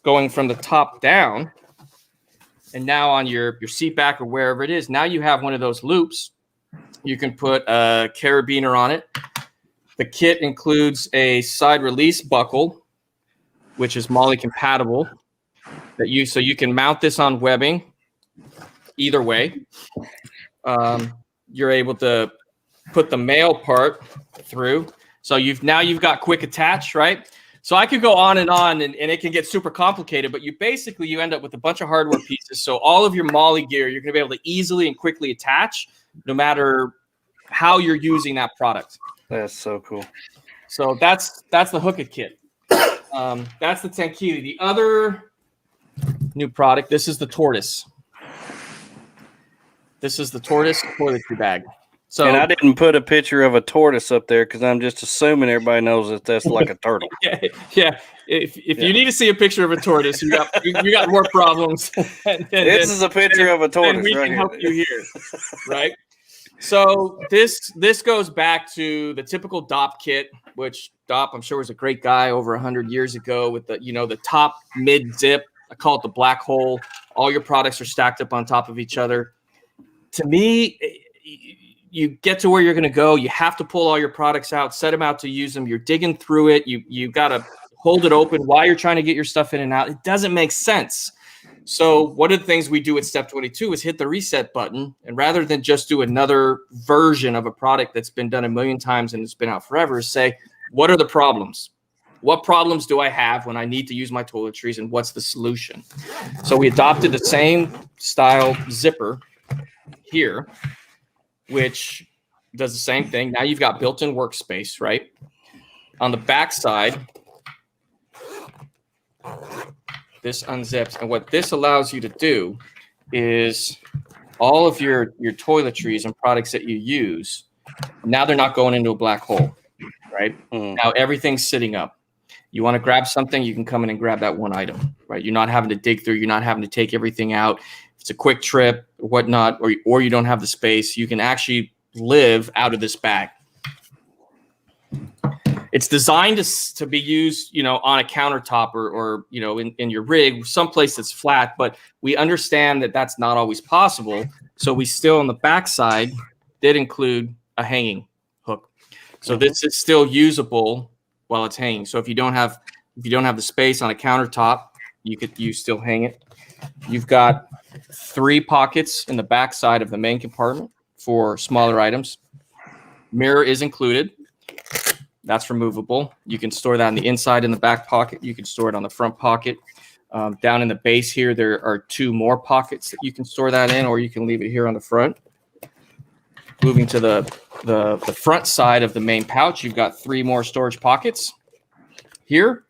going from the top down, and now on your seat back or wherever it is, now you have one of those loops. You can put a carabiner on it. The kit includes a side release buckle, which is Molly compatible, so you can mount this on webbing either way. You're able to put the male part through. So you've got quick attach, right? So I could go on and it can get super complicated, but you end up with a bunch of hardware pieces. So all of your Molly gear, you're gonna be able to easily and quickly attach no matter how you're using that product. That's so cool. So that's the Hook It kit. That's the Tenkili. The other new product, this is the Tortoise. This is the Tortoise Toiletry Bag. So, and I didn't put a picture of a tortoise up there because I'm just assuming everybody knows that that's like a turtle. Yeah. If you need to see a picture of a tortoise, you got more problems. This is a picture of a tortoise. And we right can here. help you here, right? So this goes back to the typical DOP kit, which DOP I'm sure was a great guy over 100 years ago with the top mid zip. I call it the black hole. All your products are stacked up on top of each other. To me, you get to where you're going to go. You have to pull all your products out, set them out to use them. You're digging through it. You got to hold it open while you're trying to get your stuff in and out. It doesn't make sense. So one of the things we do at step 22 is hit the reset button. And rather than just do another version of a product that's been done a million times and it's been out forever, say, what are the problems? What problems do I have when I need to use my toiletries, and what's the solution? So we adopted the same style zipper here, which does the same thing. Now you've got built-in workspace, right? On the back side, this unzips. And what this allows you to do is all of your toiletries and products that you use, now they're not going into a black hole, right? Now everything's sitting up. You want to grab something, you can come in and grab that one item, right? You're not having to dig through. You're not having to take everything out. If it's a quick trip or whatnot, or you don't have the space, you can actually live out of this bag. It's designed to be used, on a countertop or in your rig, someplace that's flat, but we understand that that's not always possible. So we still on the backside did include a hanging hook. So this is still usable while it's hanging. So if you don't have the space on a countertop, you still hang it. You've got 3 pockets in the back side of the main compartment for smaller items. Mirror is included. That's removable. You can store that on the inside in the back pocket. You can store it on the front pocket. Down in the base here, there are 2 more pockets that you can store that in, or you can leave it here on the front. Moving to the front side of the main pouch, you've got 3 more storage pockets here.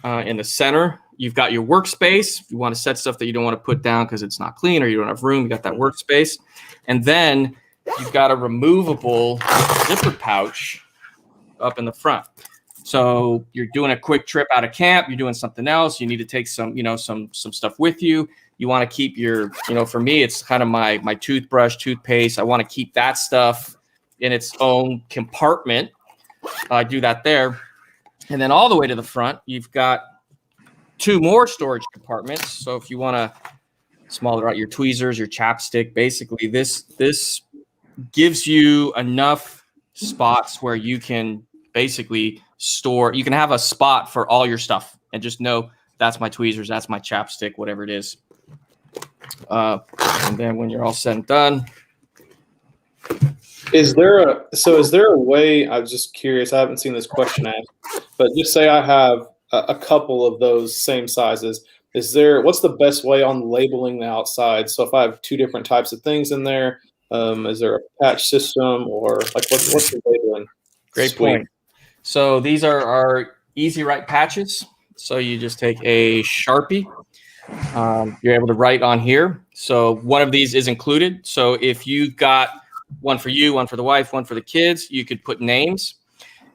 In the center, you've got your workspace. If you want to set stuff that you don't want to put down because it's not clean or you don't have room, you got that workspace. And then you've got a removable zipper pouch up in the front. So you're doing a quick trip out of camp, you're doing something else, you need to take some stuff with you. You want to keep your, for me, it's kind of my toothbrush, toothpaste. I want to keep that stuff in its own compartment. I do that there. And then all the way to the front, you've got 2 more storage compartments. So if you want to smaller out your tweezers, your chapstick, basically this gives you enough spots where you can basically store. You can have a spot for all your stuff and just know that's my tweezers, that's my chapstick, whatever it is. And then when you're all said and done, is there a way? I was just curious. I haven't seen this question asked, but just say I have a couple of those same sizes. What's the best way on labeling the outside? So if I have 2 different types of things in there, is there a patch system or what's the labeling? Great point. So these are our Easy Write patches. So you just take a Sharpie. You're able to write on here. So one of these is included. So if you've got one for you, one for the wife, one for the kids, you could put names.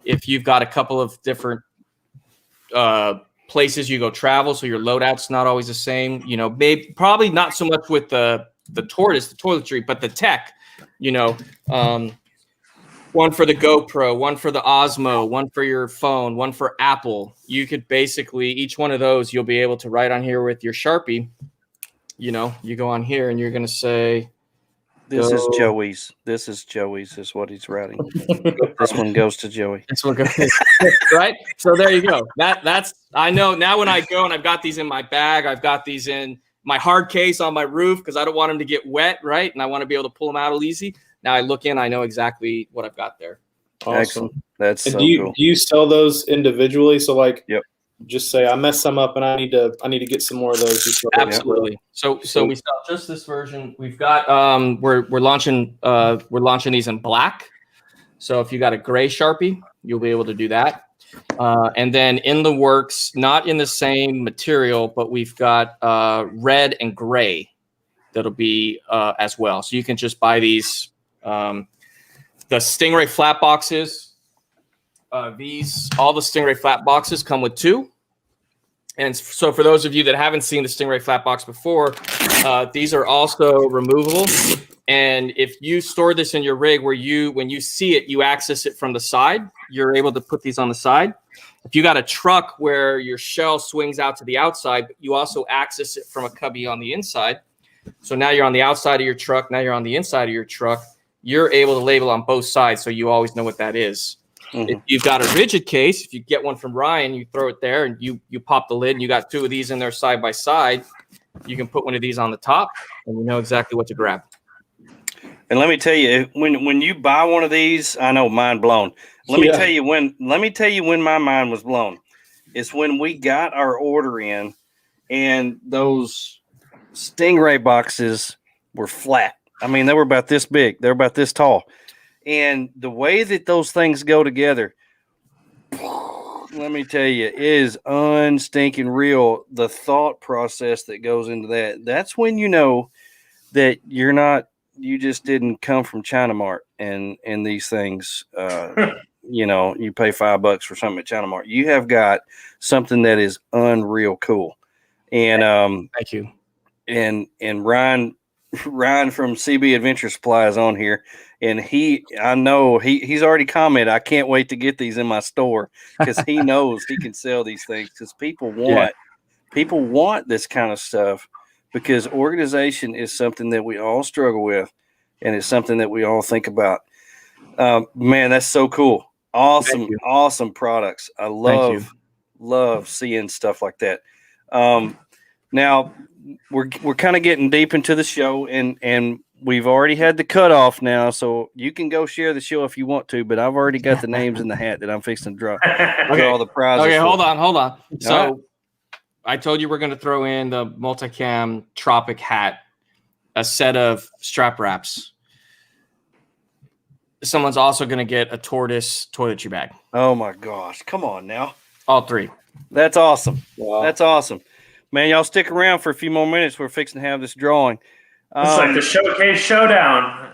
If you've got a couple of different places you go travel, so your loadout's not always the same, probably not so much with the Tortoise, the toiletry, but the tech, one for the GoPro, one for the Osmo, one for your phone, one for Apple. You could basically, each one of those, you'll be able to write on here with your Sharpie. You go on here and you're going to say, This is Joey's. This is Joey's is what he's writing. This one goes to Joey. This one goes, right? So there you go. That's I know now when I go and I've got these in my bag, I've got these in my hard case on my roof because I don't want them to get wet, right? And I want to be able to pull them out easy. Now I look in, I know exactly what I've got there. Awesome. Excellent. That's and so do cool. you sell those individually? So Yep. Just say I messed some up and I need to get some more of those. Absolutely. So we sell just this version. We've got we're launching these in black. So if you got a gray Sharpie, you'll be able to do that. And then in the works, not in the same material, but we've got red and gray that'll be as well. So you can just buy these. The Stingray flat boxes. All the Stingray flat boxes come with 2. And so for those of you that haven't seen the Stingray flat box before, these are also removable. And if you store this in your rig when you see it, you access it from the side, you're able to put these on the side. If you got a truck where your shell swings out to the outside, but you also access it from a cubby on the inside. So now you're on the outside of your truck. Now you're on the inside of your truck. You're able to label on both sides, so you always know what that is. Mm-hmm. If you've got a rigid case, if you get one from Ryan, you throw it there and you pop the lid and you got two of these in there side by side. You can put one of these on the top and you know exactly what to grab. And let me tell you, when you buy one of these, I know mind blown. Let me tell you when my mind was blown. It's when we got our order in and those Stingray boxes were flat. I mean, they were about this big. They're about this tall. And the way that those things go together, let me tell you, is unstinking real. The thought process that goes into that, that's when you know that you just didn't come from China Mart and these things, you know, you pay $5 for something at China Mart. You have got something that is unreal cool. And thank you. And Ryan from CB Adventure Supply is on here, and I know he's already commented, I can't wait to get these in my store, because he knows he can sell these things, because people want this kind of stuff, because organization is something that we all struggle with, and it's something that we all think about. Man, that's so cool. Awesome products. I love seeing stuff like that. Now we're kind of getting deep into the show, and we've already had the cutoff now, so you can go share the show if you want to, but I've already got the names in the hat that I'm fixing to draw all the prizes. Okay, hold on. So right. I told you we're going to throw in the Multicam Tropic hat, a set of strap wraps. Someone's also going to get a Tortoise Toiletry Bag. Oh my gosh. Come on now. All three. That's awesome. Wow. That's awesome. Man, y'all stick around for a few more minutes. We're fixing to have this drawing. It's like the showcase showdown.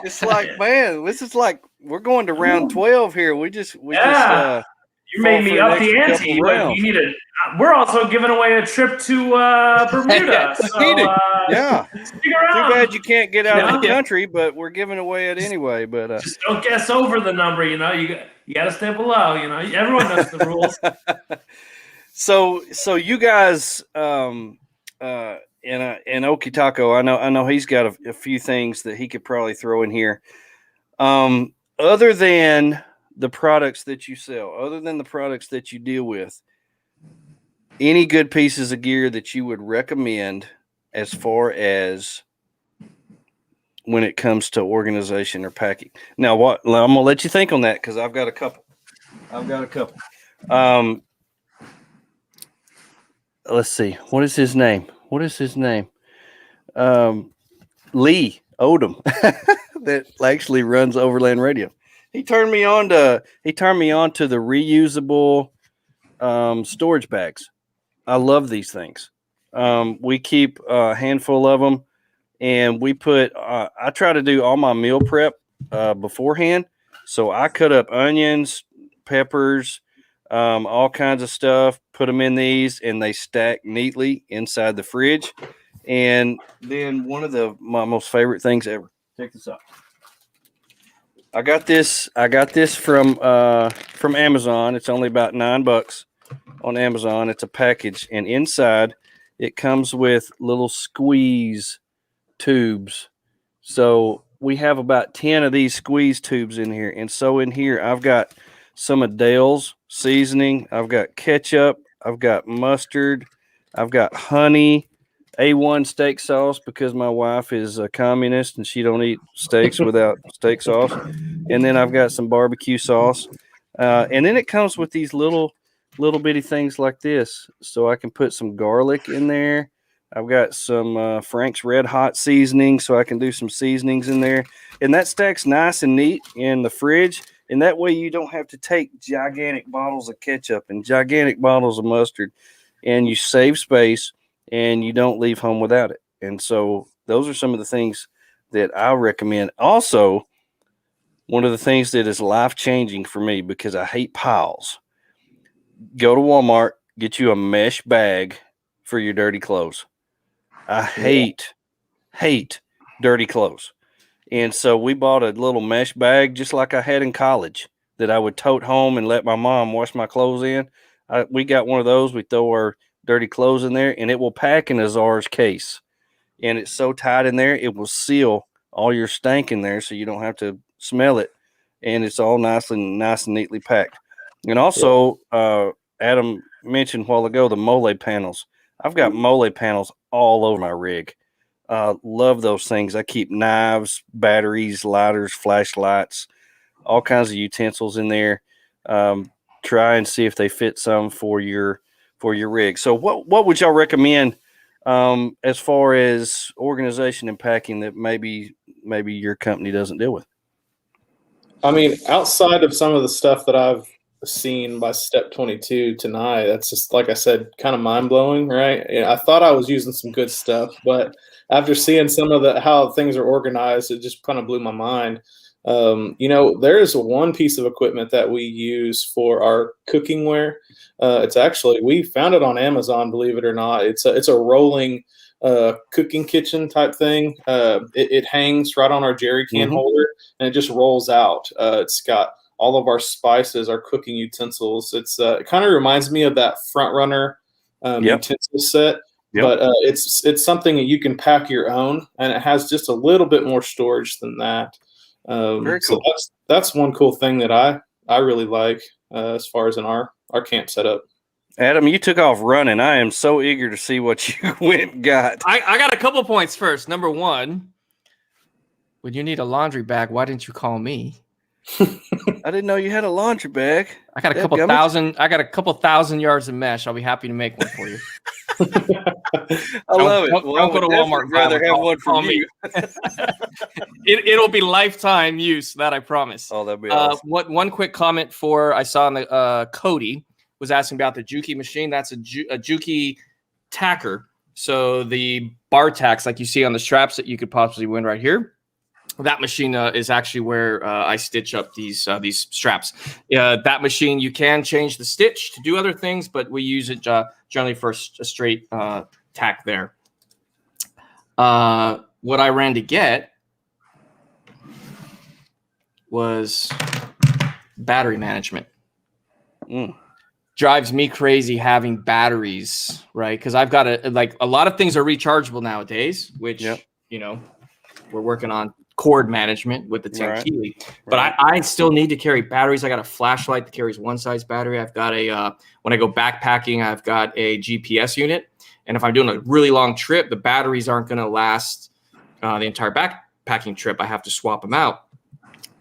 It's like, man, this is like we're going to round 12 here. You made me up the ante, but you need a. We're also giving away a trip to Bermuda. So, stick around. Too bad you can't get out of the country, but we're giving away it anyway. But just don't guess over the number. You know, you got to stay below. You know, everyone knows the rules. So you guys, in Okitako, I know he's got a few things that he could probably throw in here. Other than the products that you sell, other than the products that you deal with, any good pieces of gear that you would recommend as far as when it comes to organization or packing? Now, I'm going to let you think on that, because I've got a couple. Let's see. What is his name? Lee Odom that actually runs Overland Radio. He turned me on to the reusable storage bags. I love these things. We keep a handful of them, and we put. I try to do all my meal prep beforehand, so I cut up onions, peppers, all kinds of stuff. Put them in these, and they stack neatly inside the fridge. And then one of my most favorite things ever. Check this out. I got this from Amazon. It's only about $9 on Amazon. It's a package, and inside it comes with little squeeze tubes. So we have about 10 of these squeeze tubes in here. And so in here, I've got some of Dale's seasoning. I've got ketchup. I've got mustard. I've got honey, A1 steak sauce, because my wife is a communist and she don't eat steaks without steak sauce. And then I've got some barbecue sauce. And then it comes with these little bitty things like this. So I can put some garlic in there. I've got some Frank's Red Hot seasoning, so I can do some seasonings in there. And that stacks nice and neat in the fridge. And that way you don't have to take gigantic bottles of ketchup and gigantic bottles of mustard, and you save space and you don't leave home without it. And so those are some of the things that I recommend. Also, one of the things that is life-changing for me, because I hate piles, go to Walmart, get you a mesh bag for your dirty clothes. I hate hate dirty clothes. And so we bought a little mesh bag, just like I had in college, that I would tote home and let my mom wash my clothes in. We got one of those. We throw our dirty clothes in there, and it will pack in a Zarges case. And it's so tight in there, it will seal all your stank in there so you don't have to smell it. And it's all nice and neatly packed. And also, Adam mentioned a while ago the mole panels. I've got mole panels all over my rig. Love those things. I keep knives, batteries, lighters, flashlights, all kinds of utensils in there. Try and see if they fit some for your rig. So what would y'all recommend as far as organization and packing that maybe your company doesn't deal with? I mean, outside of some of the stuff that I've seen by Step 22 tonight, that's just, like I said, kind of mind-blowing, right? Yeah, I thought I was using some good stuff, but after seeing some of how things are organized, it just kind of blew my mind. There's one piece of equipment that we use for our cooking ware. It's actually, we found it on Amazon, believe it or not. It's a rolling cooking kitchen type thing. It hangs right on our jerry can holder, and it just rolls out. It's got all of our spices, our cooking utensils. It kind of reminds me of that Front Runner utensil set. Yep. But it's something that you can pack your own, and it has just a little bit more storage than that. Very cool. So that's one cool thing that I really like as far as in our camp setup. Adam, you took off running. I am so eager to see what you went and got. I got a couple points first. Number one, when you need a laundry bag, why didn't you call me? I didn't know you had a laundry bag. I got a couple thousand yards of mesh. I'll be happy to make one for you. I love it. Don't go to Walmart and rather have one from you. It'll be lifetime use, that I promise. Oh, that'd be awesome. One quick comment I saw on the Cody was asking about the Juki machine. That's a Juki tacker. So the bar tacks like you see on the straps that you could possibly win right here. That machine is actually where I stitch up these straps. That machine, you can change the stitch to do other things, but we use it generally for a straight tack there. What I ran to get was battery management. Drives me crazy having batteries, right? Because I've got a lot of things are rechargeable nowadays, which, we're working on cord management with the Tenkili. But I still need to carry batteries. I got a flashlight that carries one size battery. I've got when I go backpacking, I've got a GPS unit. And if I'm doing a really long trip, the batteries aren't going to last the entire backpacking trip. I have to swap them out.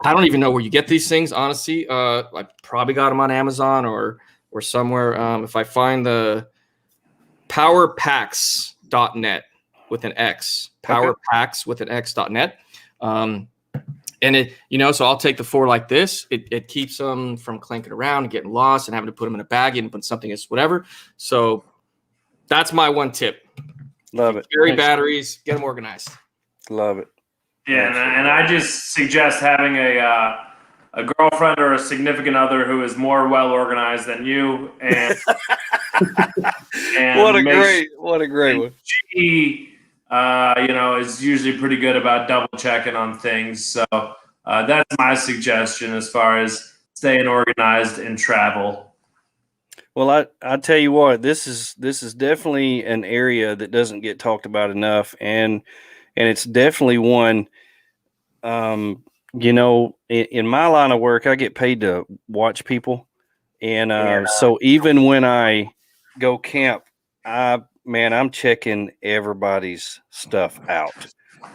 I don't even know where you get these things, honestly. I probably got them on Amazon or somewhere. If I find the powerpacks.net with an X, powerpacks with an X.net. And it, so I'll take the 4 like this. It keeps them from clanking around and getting lost and having to put them in a bag and put something as whatever. So that's my one tip. Love it. Carry batteries, get them organized. Love it. Yeah, and I just suggest having a girlfriend or a significant other who is more well organized than you. And, what a great one. She is usually pretty good about double checking on things. So that's my suggestion as far as staying organized in travel. Well, I tell you what, this is definitely an area that doesn't get talked about enough, and it's definitely one. In my line of work, I get paid to watch people, and so even when I go camp, I'm checking everybody's stuff out.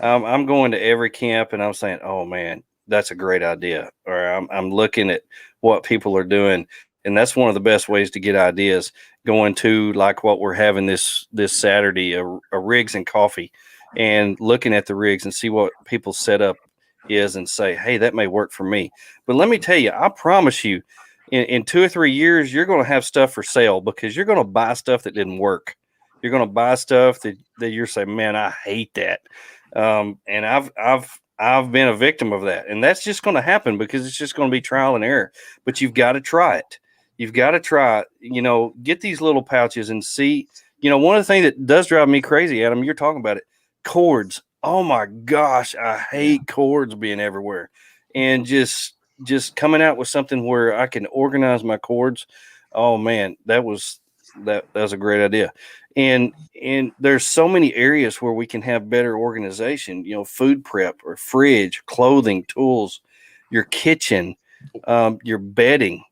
I'm going to every camp and I'm saying, oh man, that's a great idea. Or I'm looking at what people are doing. And that's one of the best ways to get ideas, going to like what we're having this Saturday, a rigs and coffee, and looking at the rigs and see what people's setup is and say, hey, that may work for me. But let me tell you, I promise you in 2 or 3 years, you're going to have stuff for sale because you're going to buy stuff that didn't work. You're going to buy stuff that you're saying, man, I hate that. And I've been a victim of that. And that's just going to happen because it's just going to be trial and error. But you've got to try it. You've got to try it. Get these little pouches and see. One of the things that does drive me crazy, Adam, you're talking about it, cords. Oh my gosh, I hate cords being everywhere, and just coming out with something where I can organize my cords. Oh man, that was a great idea. And there's so many areas where we can have better organization. You know, food prep or fridge, clothing, tools, your kitchen, your bedding.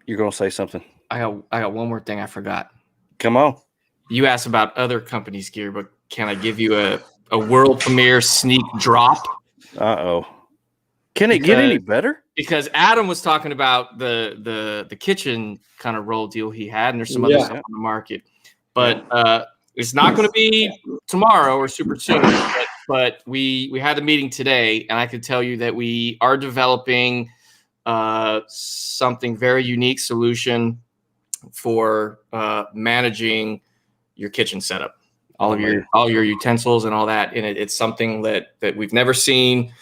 You're gonna say something? I got one more thing I forgot. Come on. You asked about other companies' gear, but can I give you a world premiere sneak drop? Uh-oh. Can it get any better? Because Adam was talking about the kitchen kind of roll deal he had, and there's some other stuff on the market. But it's not going to be tomorrow or super soon. But we had a meeting today, and I can tell you that we are developing something very unique solution for managing your kitchen setup, all your utensils and all that. And it's something that we've never seen.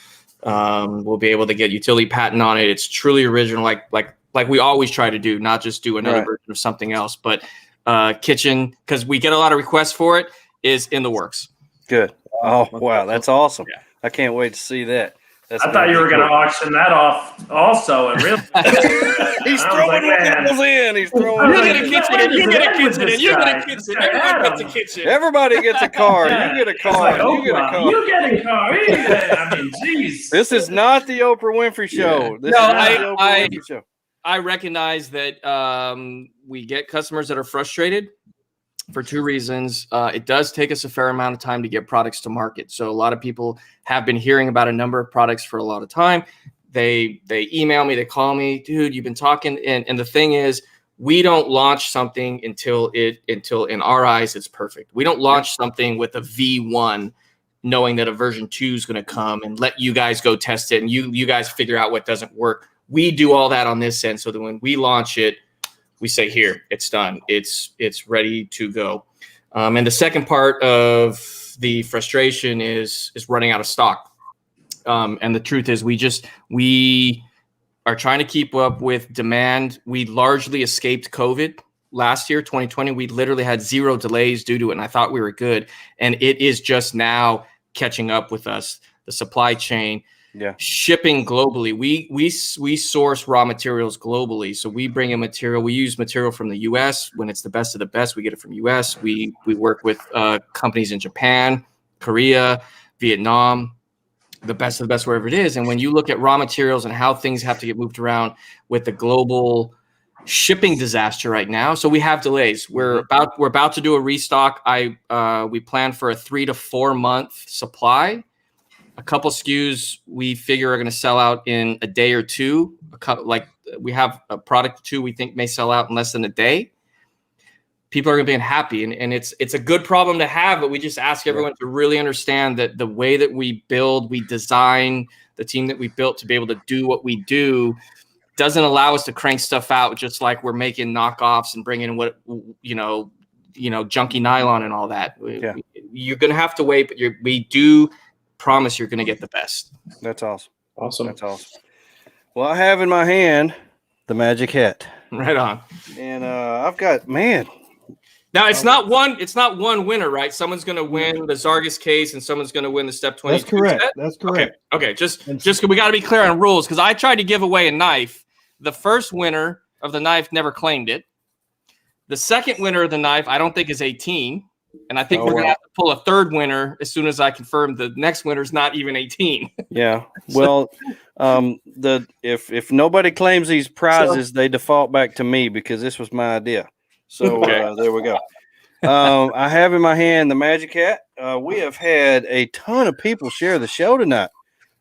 We'll be able to get utility patent on it. It's truly original, like we always try to do, not just do another version of something else. But kitchen, because we get a lot of requests for it, is in the works. Good. Oh wow, that's awesome. Yeah. I can't wait to see that. I thought you were going to auction that off also. And really, he's throwing windows in. He's throwing. You get a kitchen, and you get a kitchen, and you get a kitchen. Everybody gets a kitchen. Everybody gets a car. You get a car. Like, you get a car. You get a car. I mean, jeez. This is not the Oprah Winfrey Show. This is not the Oprah Winfrey Show. I recognize that we get customers that are frustrated for two reasons. It does take us a fair amount of time to get products to market. So a lot of people have been hearing about a number of products for a lot of time. They email me, they call me, dude, you've been talking. And the thing is, we don't launch something until in our eyes, it's perfect. We don't launch something with a V1 knowing that a version 2 is going to come and let you guys go test it. And you guys figure out what doesn't work. We do all that on this end so that when we launch it, we say, here, it's done. It's ready to go. And the second part of the frustration is running out of stock. And the truth is we are trying to keep up with demand. We largely escaped COVID last year, 2020. We literally had 0 delays due to it. And I thought we were good. And it is just now catching up with us, the supply chain. Yeah, shipping globally. We source raw materials globally. So we bring in material. We use material from the U.S. When it's the best of the best, we get it from U.S. We work with companies in Japan, Korea, Vietnam, the best of the best wherever it is. And when you look at raw materials and how things have to get moved around with the global shipping disaster right now, so we have delays. We're about to do a restock. We plan for a 3 to 4 month supply. A couple SKUs we figure are going to sell out in a day or two. Like we have a product or two we think may sell out in less than a day. People are going to be happy, and it's a good problem to have. But we just ask everyone to really understand that the way that we build, we design, the team that we built to be able to do what we do doesn't allow us to crank stuff out just like we're making knockoffs and bringing in what junky nylon and all that. You're going to have to wait, but we do promise you're going to get the best. That's awesome. That's awesome. Well, I have in my hand the magic hat. Right on. And I've got, man. Now it's not one winner, right? Someone's going to win the Zarges case, and someone's going to win the Step 20. That's correct. Set? That's correct. Okay. Just we got to be clear on rules, because I tried to give away a knife. The first winner of the knife never claimed it. The second winner of the knife, I don't think is 18. And I think we're going to have to pull a third winner as soon as I confirm the next winner is not even 18. Yeah. Well, if nobody claims these prizes, they default back to me because this was my idea. So there we go. I have in my hand the magic hat. We have had a ton of people share the show tonight.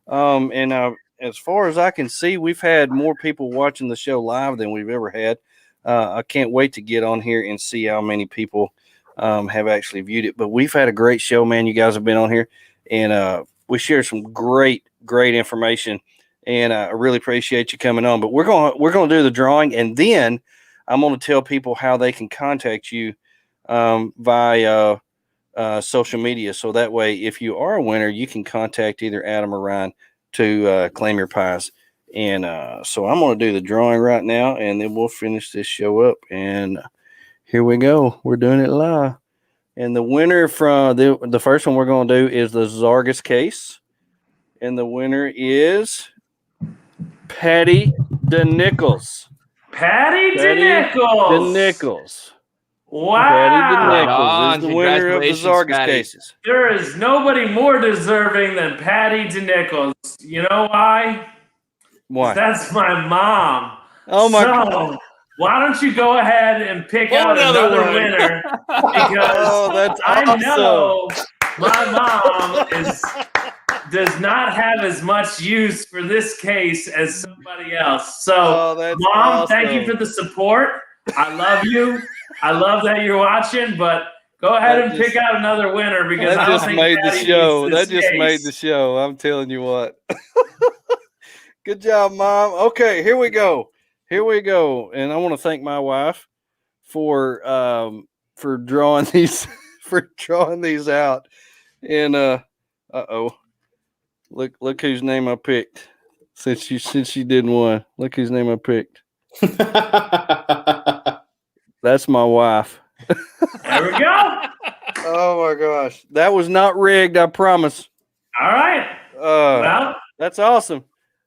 And as far as I can see, we've had more people watching the show live than we've ever had. I can't wait to get on here and see how many people have actually viewed it. But we've had a great show, man. You guys have been on here, and we shared some great information, and I really appreciate you coming on. But we're gonna do the drawing, and then I'm gonna tell people how they can contact you via social media. So that way, if you are a winner, you can contact either Adam or Ryan to claim your prize. And so I'm gonna do the drawing right now, and then we'll finish this show up. And here we go. We're doing it live. And the winner from the first one we're going to do is the Zarges case. And the winner is Patty DeNichols. Patty DeNichols. DeNichols. Wow. Patty DeNichols Right is the winner of the on. Zarges Patty. cases. There is nobody more deserving than Patty DeNichols. You know why? Why? That's my mom. Oh my God. Why don't you go ahead and pick out another winner? Because that's I awesome. know my mom does not have as much use for this case as somebody else. So, that's Mom, awesome. Thank you for the support. I love you. I love that you're watching, but go ahead and pick out another winner because that I don't just think made the Patty show. needs this That just case. made the show. I'm telling you what. Good job, Mom. Okay, here we go. And I want to thank my wife for drawing these out. And look whose name I picked. Since she didn't win. Look whose name I picked. That's my wife. There we go. Oh my gosh. That was not rigged, I promise. All right. Well, that's awesome.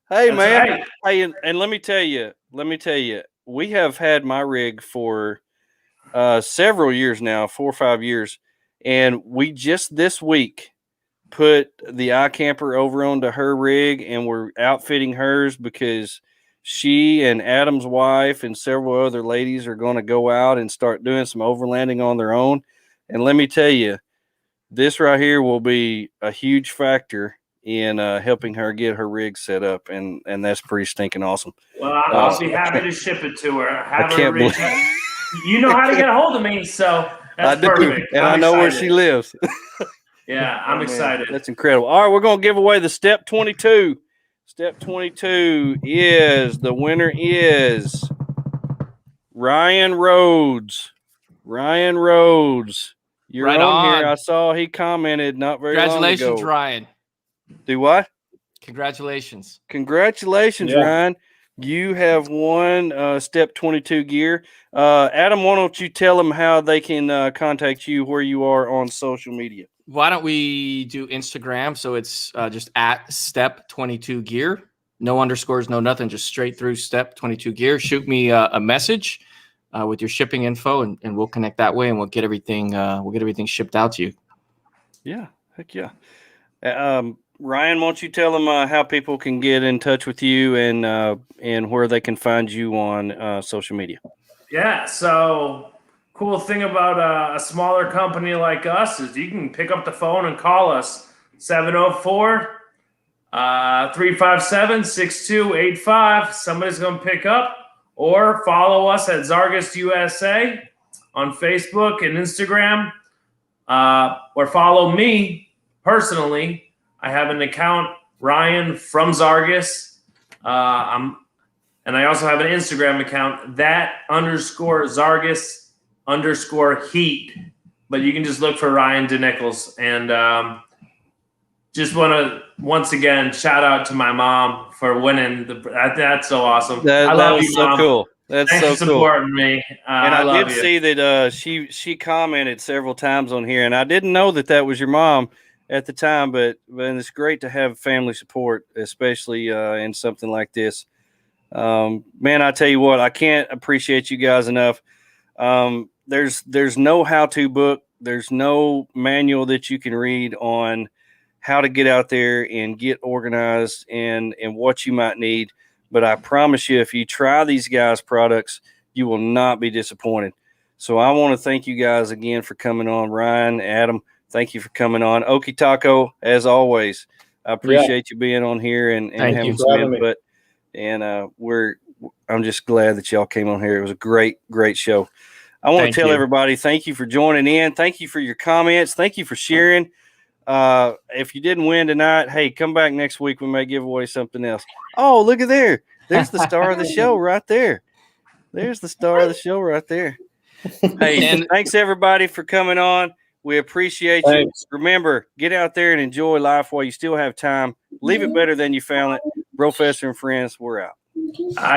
Hey, that's man. right. Hey, and let me tell you, we have had my rig for several years now, 4 or 5 years, and we just this week put the iCamper over onto her rig, and we're outfitting hers because she and Adam's wife and several other ladies are going to go out and start doing some overlanding on their own. And let me tell you, this right here will be a huge factor in helping her get her rig set up, and that's pretty stinking awesome. Well, I'll be happy to ship it to her. I can't believe you know how to get a hold of me, so that's perfect. And I know where she lives. Yeah, I'm excited. That's incredible. All right, we're going to give away the Step 22. Step 22 is the winner is Ryan Rhodes. Ryan Rhodes. You're Right on on. here. I saw he commented not very long ago. Congratulations, Ryan. Do what? Congratulations. Congratulations, Yeah. Ryan. You have won Step 22 gear. Adam, why don't you tell them how they can contact you, where you are on social media? Why don't we do Instagram? So it's just at Step 22 Gear. No underscores, no nothing, just straight through Step 22 Gear. Shoot me a message with your shipping info, and we'll connect that way, and we'll get everything shipped out to you. Yeah, heck yeah. Ryan, won't you tell them how people can get in touch with you and where they can find you on social media? Yeah, so cool thing about a smaller company like us is you can pick up the phone and call us 704-357-6285. Somebody's going to pick up, or follow us at Zarges USA on Facebook and Instagram, or follow me personally. I have an account, Ryan from Zarges. And I also have an Instagram account, _Zarges_heat. But you can just look for Ryan DeNichols. And just want to, once again, shout out to my mom for winning. That's so awesome. I love you, Mom. So cool. That's Thanks so for cool. supporting me. And I love did you. see that she commented several times on here, and I didn't know that was your mom at the time, but it's great to have family support, especially in something like this. Man, I tell you what, I can't appreciate you guys enough. There's no how-to book. There's no manual that you can read on how to get out there and get organized and what you might need. But I promise you, if you try these guys' products, you will not be disappointed. So I want to thank you guys again for coming on. Ryan, Adam, thank you for coming on. Okie Taco, as always, I appreciate you being on here and having some input. And I'm just glad that y'all came on here. It was a great, great show. I want to tell everybody, thank you for joining in. Thank you for your comments. Thank you for sharing. If you didn't win tonight, hey, come back next week. We may give away something else. Oh, look at there. There's the star of the show right there. There's the star of the show right there. Hey, thanks everybody for coming on. We appreciate you. Remember, get out there and enjoy life while you still have time. Leave it better than you found it. Brofessor and friends, we're out.